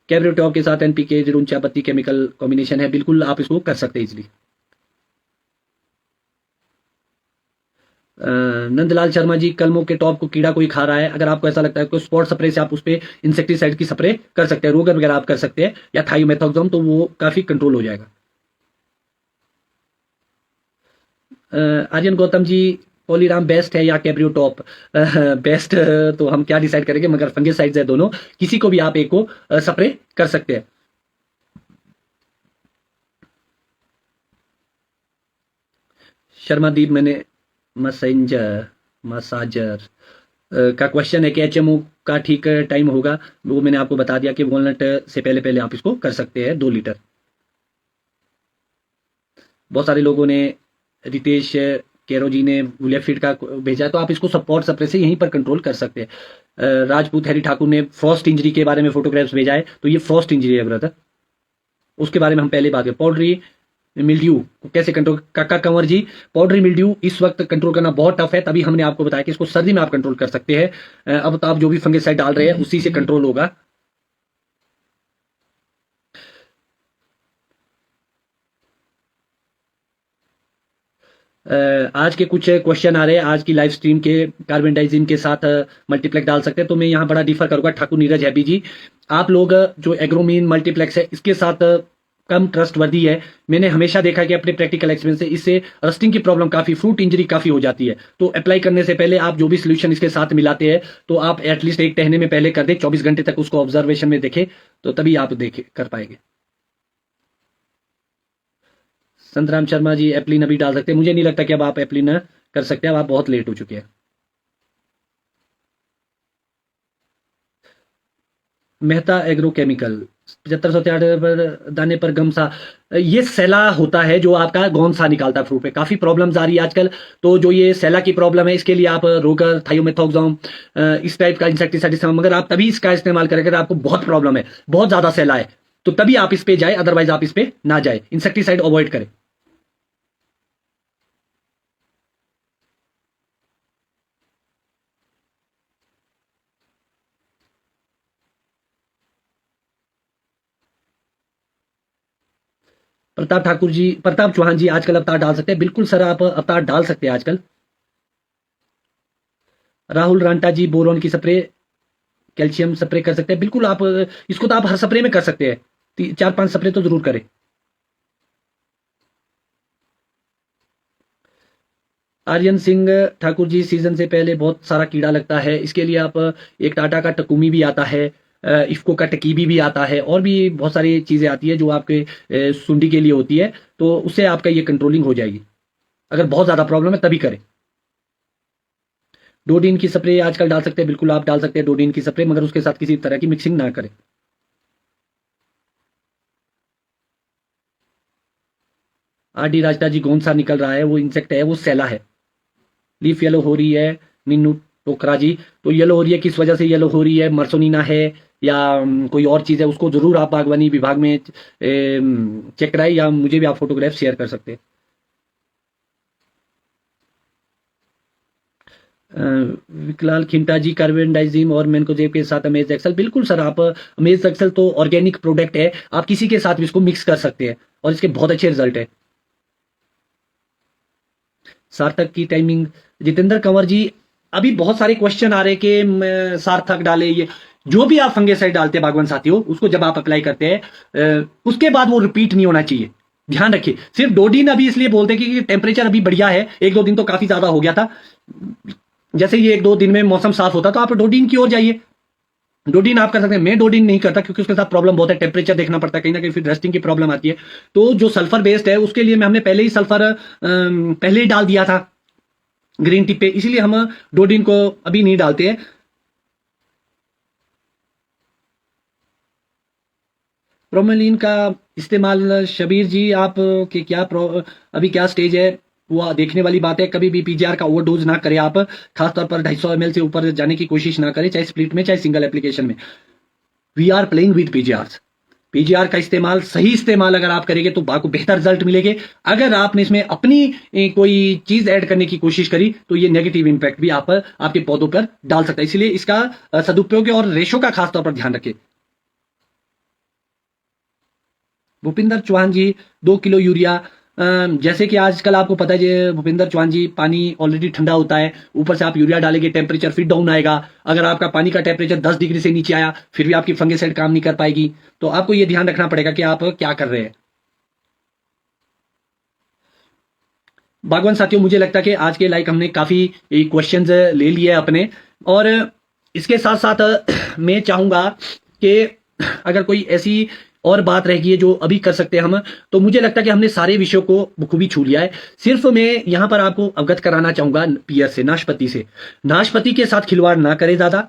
कैब्रियोटॉप के साथ एनपीके, जरूर चायपत्ती केमिकल कॉम्बिनेशन है, बिल्कुल आप इसको कर सकते हैं इजिली। नंदलाल शर्मा जी, कलमों के टॉप को कीड़ा कोई खा रहा है, अगर आपको ऐसा लगता है तो स्पॉट स्प्रे से आप उस पर इंसेक्टिसाइड की स्प्रे कर सकते हैं, रोगर वगैरह आप कर सकते हैं, या थायोमेथोक्सोम, तो वो काफी कंट्रोल हो जाएगा। आर्यन गौतम जी, पॉलीराम बेस्ट है या कैब्रियो टॉप? बेस्ट तो हम क्या डिसाइड करेंगे, मगर फंगिसाइड्स है दोनों, किसी को भी आप एक को स्प्रे कर सकते हैं। शर्मा दीप, मैंने मसाजर का क्वेश्चन है कि एचएमओ का ठीक टाइम होगा, वो मैंने आपको बता दिया कि वॉलनट से पहले पहले आप इसको कर सकते हैं 2 लीटर। बहुत सारे लोगों ने, रितेश केरो जी ने वुलियाफिड का भेजा, तो आप इसको सपोर्ट स्प्रे से यहीं पर कंट्रोल कर सकते हैं। राजपूत हैरी ठाकुर ने फ्रॉस्ट इंजरी के बारे में फोटोग्राफ्स भेजा है, तो ये फ्रॉस्ट इंजरी है ब्रदर, उसके बारे में हम पहले बात करें। पाउडरी मिल्ड्यू को कैसे कंट्रोल, काका कंवर जी, पाउडरी मिल्ड्यू इस वक्त कंट्रोल करना बहुत टफ है, तभी हमने आपको बताया कि इसको सर्दी में आप कंट्रोल कर सकते हैं। अब तो आप जो भी फंगिसाइड डाल रहे हैं उसी से कंट्रोल होगा। आज के कुछ क्वेश्चन आ रहे हैं, आज की लाइव स्ट्रीम के, कार्बेंडाइजिन के साथ मल्टीप्लेक्स डाल सकते हैं, तो मैं यहाँ बड़ा डिफर करूंगा। ठाकुर नीरज हैबी जी, आप लोग जो एग्रोमीन मल्टीप्लेक्स है इसके साथ कम ट्रस्ट वर्दी है। मैंने हमेशा देखा कि अपने प्रैक्टिकल एक्सपीरियंस से इससे रस्टिंग की प्रॉब्लम काफी, फ्रूट इंजरी काफी हो जाती है। तो अप्लाई करने से पहले आप जो भी सोल्यूशन इसके साथ मिलाते हैं, तो आप एटलीस्ट एक टहने में पहले कर दे, 24 घंटे तक उसको ऑब्जर्वेशन में देखे, तो तभी आप देखे कर पाएंगे। संतराम शर्मा जी, एप्लिन अभी डाल सकते हैं, मुझे नहीं लगता कि अब आप एप्लिन कर सकते हैं, अब आप बहुत लेट हो चुके हैं। मेहता एग्रोकेमिकल 75 पर दाने पर गमसा, ये सैला होता है जो आपका गौनसा निकालता है फ्रूट पे। काफी प्रॉब्लम्स आ रही है आजकल, तो जो ये सैला की प्रॉब्लम है इसके लिए आप रोगर, थायोमेथोक्साम, इस टाइप का इंसेक्टिसाइड इस्तेमाल, मगर आप तभी इसका इस्तेमाल करें अगर आपको बहुत प्रॉब्लम है, बहुत ज्यादा सैला है, तो तभी आप इस पे जाए, अदरवाइज आप इस पे ना जाए, इंसेक्टिसाइड अवॉइड करें। प्रताप ठाकुर जी, प्रताप चौहान जी, आजकल अवतार डाल सकते हैं? बिल्कुल सर, आप अवतार डाल सकते हैं आजकल। राहुल रांटा जी, बोरोन की स्प्रे, कैल्शियम स्प्रे कर सकते हैं? बिल्कुल, आप इसको तो आप हर स्प्रे में कर सकते हैं, 4-5 स्प्रे तो जरूर करें। आर्यन सिंह ठाकुर जी, सीजन से पहले बहुत सारा कीड़ा लगता है, इसके लिए आप एक टाटा का टकुमी भी आता है, इफ्को का टकीबी भी आता है, और भी बहुत सारी चीजें आती है जो आपके सुंडी के लिए होती है, तो उससे आपका ये कंट्रोलिंग हो जाएगी। अगर बहुत ज्यादा प्रॉब्लम है तभी करें। डोडिन की स्प्रे आजकल डाल सकते हैं? बिल्कुल आप डाल सकते हैं डोडिन की स्प्रे, मगर उसके साथ किसी तरह की मिक्सिंग ना करें। आरडी राजता जी, कौन सा निकल रहा है? वो इंसेक्ट है, वो सैला है। लीफ येलो हो रही है, नीनू टोकरा जी, तो येलो हो रही है, किस वजह से येलो हो रही है? मर्सोनिना है या कोई और चीज है? उसको जरूर आप बागवानी विभाग में चेक कराए, या मुझे भी आप फोटोग्राफ शेयर कर सकते हैं। विकलाल खिंटा जी, कार्बेंडाइजिम और मैनकोजेब के साथ अमेज एक्सल, बिल्कुल सर, आप अमेज एक्सल तो ऑर्गेनिक प्रोडक्ट है, आप किसी के साथ भी इसको मिक्स कर सकते हैं और इसके बहुत अच्छे रिजल्ट है। सार्थक की टाइमिंग, जितेंद्र कंवर जी, अभी बहुत सारे क्वेश्चन आ रहे कि सार्थक डाले, ये जो भी आप फंगेसाइड डालते हैं बागवान साथियों, उसको जब आप अप्लाई करते हैं उसके बाद वो रिपीट नहीं होना चाहिए, ध्यान रखिए। सिर्फ डोडिन अभी इसलिए बोलते हैं कि टेम्परेचर अभी बढ़िया है, 1-2 दिन तो काफी ज्यादा हो गया था, जैसे ये 1-2 दिन में मौसम साफ होता तो आप डोडिन की ओर जाइए, डोडिन आप कर सकते हैं। मैं डोडिन नहीं करता क्योंकि उसके साथ प्रॉब्लम बहुत है, टेम्परेचर देखना पड़ता है, कहीं ना कहीं फिर रेस्टिंग की प्रॉब्लम आती है। तो जो सल्फर बेस्ड है उसके लिए मैं हमने पहले ही सल्फर पहले ही डाल दिया था ग्रीन टी पे, इसीलिए हम डोडिन को अभी नहीं डालते हैं। प्रोमेलिन का इस्तेमाल, शबीर जी, आप के क्या अभी क्या स्टेज है वो देखने वाली बात है। कभी भी पीजीआर का ओवरडोज ना करें आप, खासतौर पर 250 ml से ऊपर जाने की कोशिश ना करें, चाहे स्प्लिट में चाहे सिंगल एप्लीकेशन में। We are playing with PGR, PGR का इस्तेमाल, सही इस्तेमाल अगर आप करेंगे तो आपको बेहतर रिजल्ट मिलेंगे। अगर आपने इसमें अपनी कोई चीज ऐड करने की कोशिश करी तो ये नेगेटिव इंपैक्ट भी आप आपके पौधों पर डाल सकता है, इसलिए इसका सदुपयोग और रेशो का खासतौर पर ध्यान रखें। भूपिंदर चौहान जी, 2 किलो यूरिया, जैसे कि आजकल आपको पता है भूपिंदर चौहान जी, पानी ऑलरेडी ठंडा होता है, ऊपर से आप यूरिया डालेंगे, टेम्परेचर फिर डाउन आएगा। अगर आपका पानी का टेम्परेचर 10 डिग्री से नीचे आया फिर भी आपकी फंगिसाइड काम नहीं कर पाएगी, तो आपको यह ध्यान रखना पड़ेगा कि आप क्या कर रहे हैं। बागवान साथियों, मुझे लगता है कि आज के लाइक हमने काफी क्वेश्चंस ले लिए अपने, और इसके साथ साथ मैं चाहूंगा कि अगर कोई ऐसी और बात रह गई है जो अभी कर सकते हैं हम, तो मुझे लगता है कि हमने सारे विषयों को बखूबी छू लिया है। सिर्फ मैं यहां पर आपको अवगत कराना चाहूंगा पियर से, नाशपति से, नाशपति के साथ खिलवाड़ ना करें ज्यादा।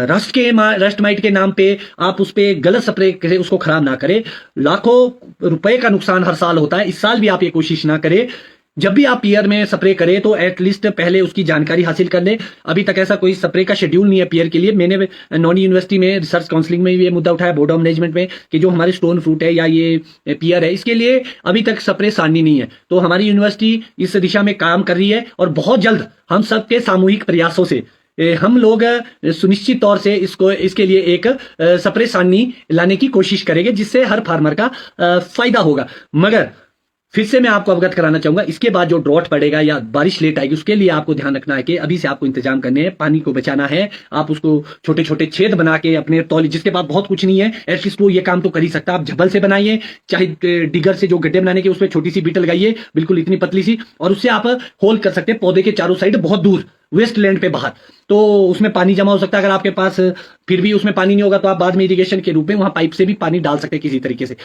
रस्ट माइट के नाम पे आप उस पे गलत स्प्रे करें, उसको खराब ना करें, लाखों रुपए का नुकसान हर साल होता है, इस साल भी आप ये कोशिश ना करें। जब भी आप पियर में स्प्रे करें तो एटलीस्ट पहले उसकी जानकारी हासिल कर लें। अभी तक ऐसा कोई स्प्रे का शेड्यूल नहीं है पियर के लिए। मैंने नॉनी यूनिवर्सिटी में रिसर्च काउंसलिंग में ये मुद्दा उठाया, बोर्ड ऑफ मैनेजमेंट में, कि जो हमारे स्टोन फ्रूट है या ये पियर है, इसके लिए अभी तक स्प्रे सारनी नहीं है। तो हमारी यूनिवर्सिटी इस दिशा में काम कर रही है और बहुत जल्द हम सबके सामूहिक प्रयासों से हम लोग सुनिश्चित तौर से इसके लिए एक स्प्रे सारनी लाने की कोशिश करेंगे, जिससे हर फार्मर का फायदा होगा। मगर फिर से मैं आपको अवगत कराना चाहूंगा, इसके बाद जो ड्रॉट पड़ेगा या बारिश लेट आएगी, उसके लिए आपको ध्यान रखना है कि अभी से आपको इंतजाम करने हैं, पानी को बचाना है। आप उसको छोटे छोटे छेद बना के अपने तौली, जिसके पास बहुत कुछ नहीं है एटलीस्ट वो ये काम तो कर ही सकता है, आप झबल से बनाइए, चाहे डिगर से जो गड्ढे बनाने के उसमें छोटी सी बीट लगाइए, बिल्कुल इतनी पतली सी, और उससे आप होल कर सकते हैं पौधे के चारों साइड, बहुत दूर वेस्ट लैंड पे बाहर, तो उसमें पानी जमा हो सकता है। अगर आपके पास फिर भी उसमें पानी नहीं होगा तो आप बाद में इरिगेशन के रूप में वहां पाइप से भी पानी डाल सकते हैं किसी तरीके से।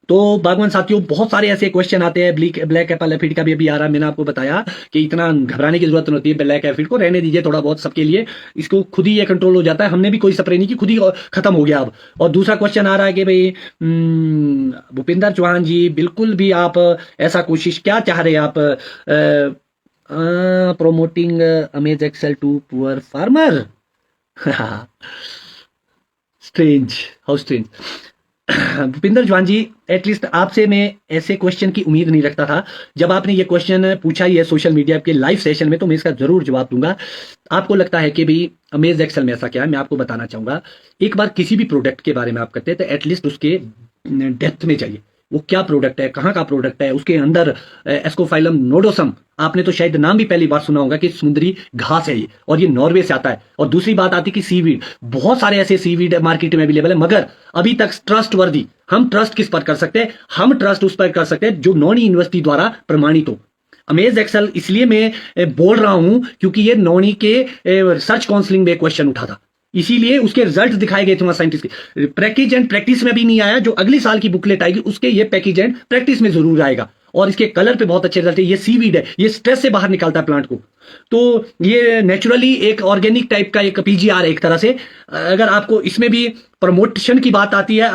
तो बागवान साथियों, बहुत सारे ऐसे क्वेश्चन आते हैं। ब्लैक एप्पल एफिड का भी अभी आ रहा है, मैंने आपको बताया कि इतना घबराने की जरूरत नहीं होती है। ब्लैक एफिड को रहने दीजिए थोड़ा बहुत सबके लिए, इसको खुद ही ये कंट्रोल हो जाता है। हमने भी कोई स्प्रे नहीं की, खुद ही खत्म हो गया अब। और दूसरा क्वेश्चन आ रहा है कि भाई भूपिंदर चौहान जी, बिल्कुल भी आप ऐसा कोशिश क्या चाह रहे हैं आप promoting amaze excel to poor farmer? Strange, how strange. Bhupinder Chauhan ji, at least आपसे मैं ऐसे क्वेश्चन की उम्मीद नहीं रखता था। जब आपने ये क्वेश्चन पूछा ही है सोशल मीडिया के लाइव सेशन में, तो मैं इसका जरूर जवाब दूंगा। आपको लगता है कि भाई अमेज एक्सेल में ऐसा क्या है, मैं आपको बताना चाहूंगा। एक बार किसी भी प्रोडक्ट के बारे में आप करते हैं तो एटलीस्ट उसके डेप्थ में जाइए। वो क्या प्रोडक्ट है, कहाँ का प्रोडक्ट है, उसके अंदर एस्कोफाइलम नोडोसम, आपने तो शायद नाम भी पहली बार सुना होगा कि समुद्री घास है ये, और ये नॉर्वे से आता है। और दूसरी बात आती है कि सीवीड, बहुत सारे ऐसे सीवीड मार्केट में अवेलेबल है, मगर अभी तक ट्रस्ट वर्दी। हम ट्रस्ट किस पर कर सकते हैं? हम ट्रस्ट उस पर कर सकते हैं जो नॉन यूनिवर्सिटी द्वारा प्रमाणित हो। अमेज एक्सेल इसलिए मैं बोल रहा हूं क्योंकि ये नॉनी के रिसर्च काउंसलिंग में क्वेश्चन उठा था, इसीलिए उसके रिजल्ट दिखाए गए थे वहां साइंटिस्ट के। पैकेज एंड प्रैक्टिस में भी नहीं आया, जो अगली साल की बुकलेट आएगी उसके ये पैकेज एंड प्रैक्टिस में जरूर आएगा। और इसके कलर पे बहुत अच्छे रिजल्ट है। ये सीवीड है, ये स्ट्रेस से बाहर निकालता है प्लांट को। तो ये नेचुरली एक ऑर्गेनिक टाइप का एक पीजीआर है एक तरह से। अगर आपको इसमें भी प्रमोशन की बात आती है,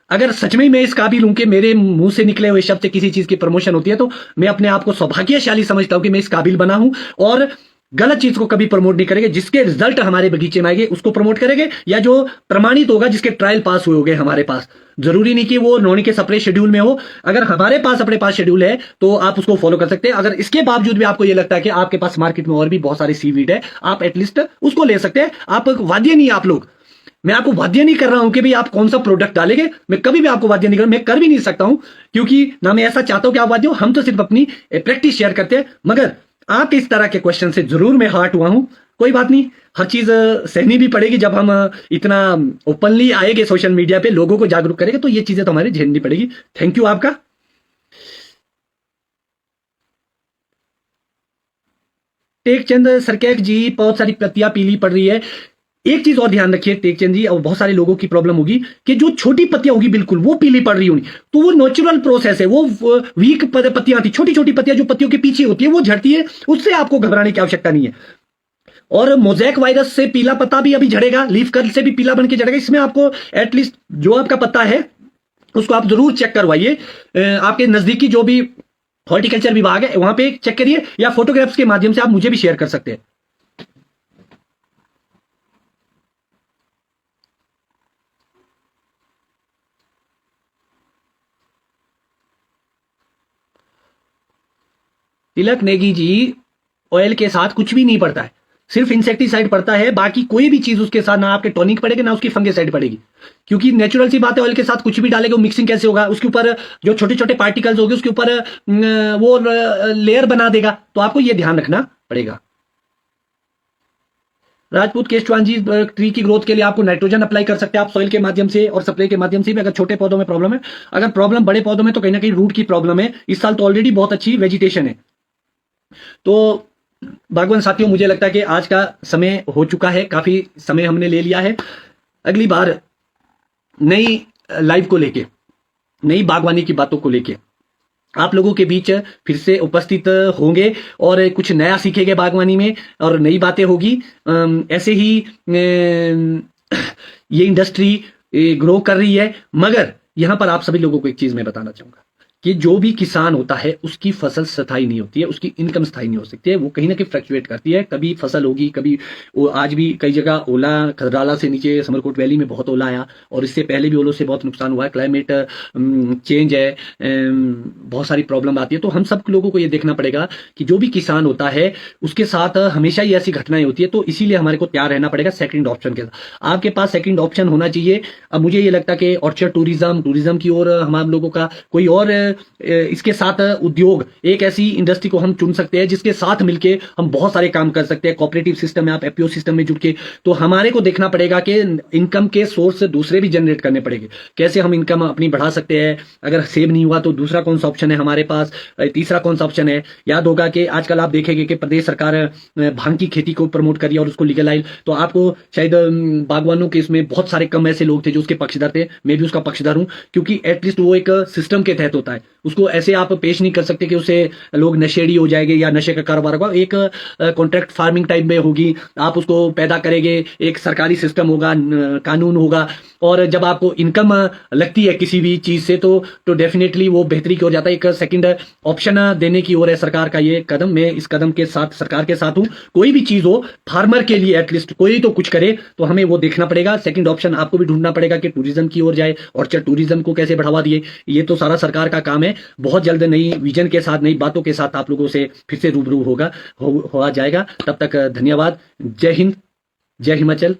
अगर सच में मैं इस काबिल हूं कि मेरे मुंह से निकले हुए शब्द से किसी चीज की प्रमोशन होती है, तो मैं अपने आप को सौभाग्यशाली समझता हूं कि मैं इस काबिल बना हूं। और गलत चीज को कभी प्रमोट नहीं करेंगे। जिसके रिजल्ट हमारे बगीचे में आएंगे उसको प्रमोट करेंगे, या जो प्रमाणित होगा, जिसके ट्रायल पास हुए होंगे हमारे पास। जरूरी नहीं कि वो नॉनी के सेपरेट शेड्यूल में हो। अगर हमारे पास अपने पास शेड्यूल है तो आप उसको फॉलो कर सकते हैं। अगर इसके बावजूद भी आपको ये लगता है कि आपके पास मार्केट में और भी बहुत सारे सीवीड है, आप एटलीस्ट उसको ले सकते हैं। आप वाद्य नहीं, आप लोग, मैं आपको वाद्य नहीं कर रहा हूं कि भाई आप कौन सा प्रोडक्ट डालेंगे। मैं कभी भी आपको वाद्य नहीं कर रहा, मैं कर भी नहीं सकता हूं, क्योंकि ना मैं ऐसा चाहता हूं कि आप वाद्य हो। हम तो सिर्फ अपनी प्रैक्टिस शेयर करते हैं। मगर आपके इस तरह के क्वेश्चन से जरूर मैं हर्ट हुआ हूं। कोई बात नहीं, हर चीज सहनी भी पड़ेगी। जब हम इतना ओपनली आएंगे सोशल मीडिया पे, लोगों को जागरूक करेंगे, तो ये चीजें तो हमारी झेलनी पड़ेगी। थैंक यू आपका। टेकचंद सरकैक जी, बहुत सारी पत्तियां पीली पड़ रही है। एक चीज और ध्यान रखिए टेकचंद जी, और बहुत सारे लोगों की प्रॉब्लम होगी कि जो छोटी पत्तियां होगी बिल्कुल वो पीली पड़ रही होगी, तो वो नेचुरल प्रोसेस है। वो वीक पत्तियां आती, छोटी छोटी पत्तियां जो पत्तियों के पीछे होती है वो झड़ती है, उससे आपको घबराने की आवश्यकता नहीं है। और मोजैक वायरस से पीला पत्ता भी अभी झड़ेगा, लीफ कर्ल से भी पीला बन के झड़ेगा। इसमें आपको एटलीस्ट जो आपका पत्ता है उसको आप जरूर चेक करवाइए। आपके नजदीकी जो भी हॉर्टिकल्चर विभाग है वहां पे चेक करिए, या फोटोग्राफ्स के माध्यम से आप मुझे भी शेयर कर सकते हैं। तिलक नेगी जी, ऑयल के साथ कुछ भी नहीं पड़ता है, सिर्फ इंसेक्टिसाइड पड़ता है। बाकी कोई भी चीज उसके साथ, ना आपके टॉनिक पड़ेगा ना उसकी फंगिसाइड पड़ेगी, क्योंकि नेचुरल सी बात है, ऑयल के साथ कुछ भी डालेगा वो मिक्सिंग कैसे होगा? उसके ऊपर जो छोटे छोटे पार्टिकल्स होंगे उसके ऊपर वो लेयर बना देगा। तो आपको ये ध्यान रखना पड़ेगा। राजपूत केश चौहान जी, ट्री की ग्रोथ के लिए आपको नाइट्रोजन अप्लाई कर सकते हैं आप सॉइल के माध्यम से और स्प्रे के माध्यम से भी, अगर छोटे पौधों में प्रॉब्लम है। अगर प्रॉब्लम बड़े पौधों में तो कहीं ना कहीं रूट की प्रॉब्लम है। इस साल तो ऑलरेडी बहुत अच्छी वेजिटेशन है। तो बागवान साथियों, मुझे लगता है कि आज का समय हो चुका है, काफी समय हमने ले लिया है। अगली बार नई लाइव को लेके, नई बागवानी की बातों को लेके आप लोगों के बीच फिर से उपस्थित होंगे और कुछ नया सीखेंगे बागवानी में, और नई बातें होगी। ऐसे ही ये इंडस्ट्री ग्रो कर रही है। मगर यहां पर आप सभी लोगों को एक चीज मैं बताना चाहूंगा कि जो भी किसान होता है उसकी फसल स्थायी नहीं होती है, उसकी इनकम स्थायी नहीं हो सकती है। वो कहीं ना कहीं फ्लक्चुएट करती है, कभी फसल होगी, कभी वो। आज भी कई जगह ओला, खदराला से नीचे समरकोट वैली में बहुत ओला आया, और इससे पहले भी ओलों से बहुत नुकसान हुआ है। क्लाइमेट चेंज है, बहुत सारी प्रॉब्लम आती है। तो हम सब लोगों को ये देखना पड़ेगा कि जो भी किसान होता है उसके साथ हमेशा ही ऐसी घटनाएं होती है। तो इसीलिए हमारे को तैयार रहना पड़ेगा सेकंड ऑप्शन के साथ। आपके पास सेकंड ऑप्शन होना चाहिए। अब मुझे ये लगता है कि ऑर्चर्ड टूरिज्म की ओर हम लोगों का कोई और इसके साथ उद्योग, एक ऐसी इंडस्ट्री को हम चुन सकते हैं जिसके साथ मिलके हम बहुत सारे काम कर सकते हैं। कोऑपरेटिव सिस्टम में, आप एफपीओ सिस्टम में जुड़ के, तो हमारे को देखना पड़ेगा कि इनकम के सोर्स दूसरे भी जनरेट करने पड़ेंगे। कैसे हम इनकम अपनी बढ़ा सकते हैं? अगर सेव नहीं हुआ तो दूसरा कौन सा ऑप्शन है हमारे पास, तीसरा कौन सा ऑप्शन है? याद होगा कि आजकल आप देखेंगे कि प्रदेश सरकार भांग की खेती को प्रमोट करी और उसको लीगलाइज, तो आपको शायद बागवानों के इसमें बहुत सारे कम ऐसे लोग थे जो उसके पक्षधर थे। मैं भी उसका पक्षधर हूं, क्योंकि एटलीस्ट वो एक सिस्टम के तहत होता है। उसको ऐसे आप पेश नहीं कर सकते कि उसे लोग नशेड़ी हो जाएंगे या नशे का कारोबार होगा। एक कॉन्ट्रैक्ट फार्मिंग टाइप में होगी, आप उसको पैदा करेंगे, एक सरकारी सिस्टम होगा, कानून होगा, और जब आपको इनकम लगती है किसी भी चीज से तो डेफिनेटली वो बेहतरी की ओर जाता है। एक सेकंड ऑप्शन देने की ओर है सरकार का ये कदम। मैं इस कदम के साथ, सरकार के साथ हूं। कोई भी चीज हो फार्मर के लिए एटलीस्ट कोई तो कुछ करे, तो हमें वो देखना पड़ेगा। सेकंड ऑप्शन आपको भी ढूंढना पड़ेगा कि टूरिज्म की ओर जाए, और टूरिज्म को कैसे बढ़ावा दिए, ये तो सारा सरकार का काम है। बहुत जल्द नई विजन के साथ, नई बातों के साथ आप लोगों से फिर से रूबरू होगा, हो जाएगा। तब तक धन्यवाद। जय हिंद, जय हिमाचल।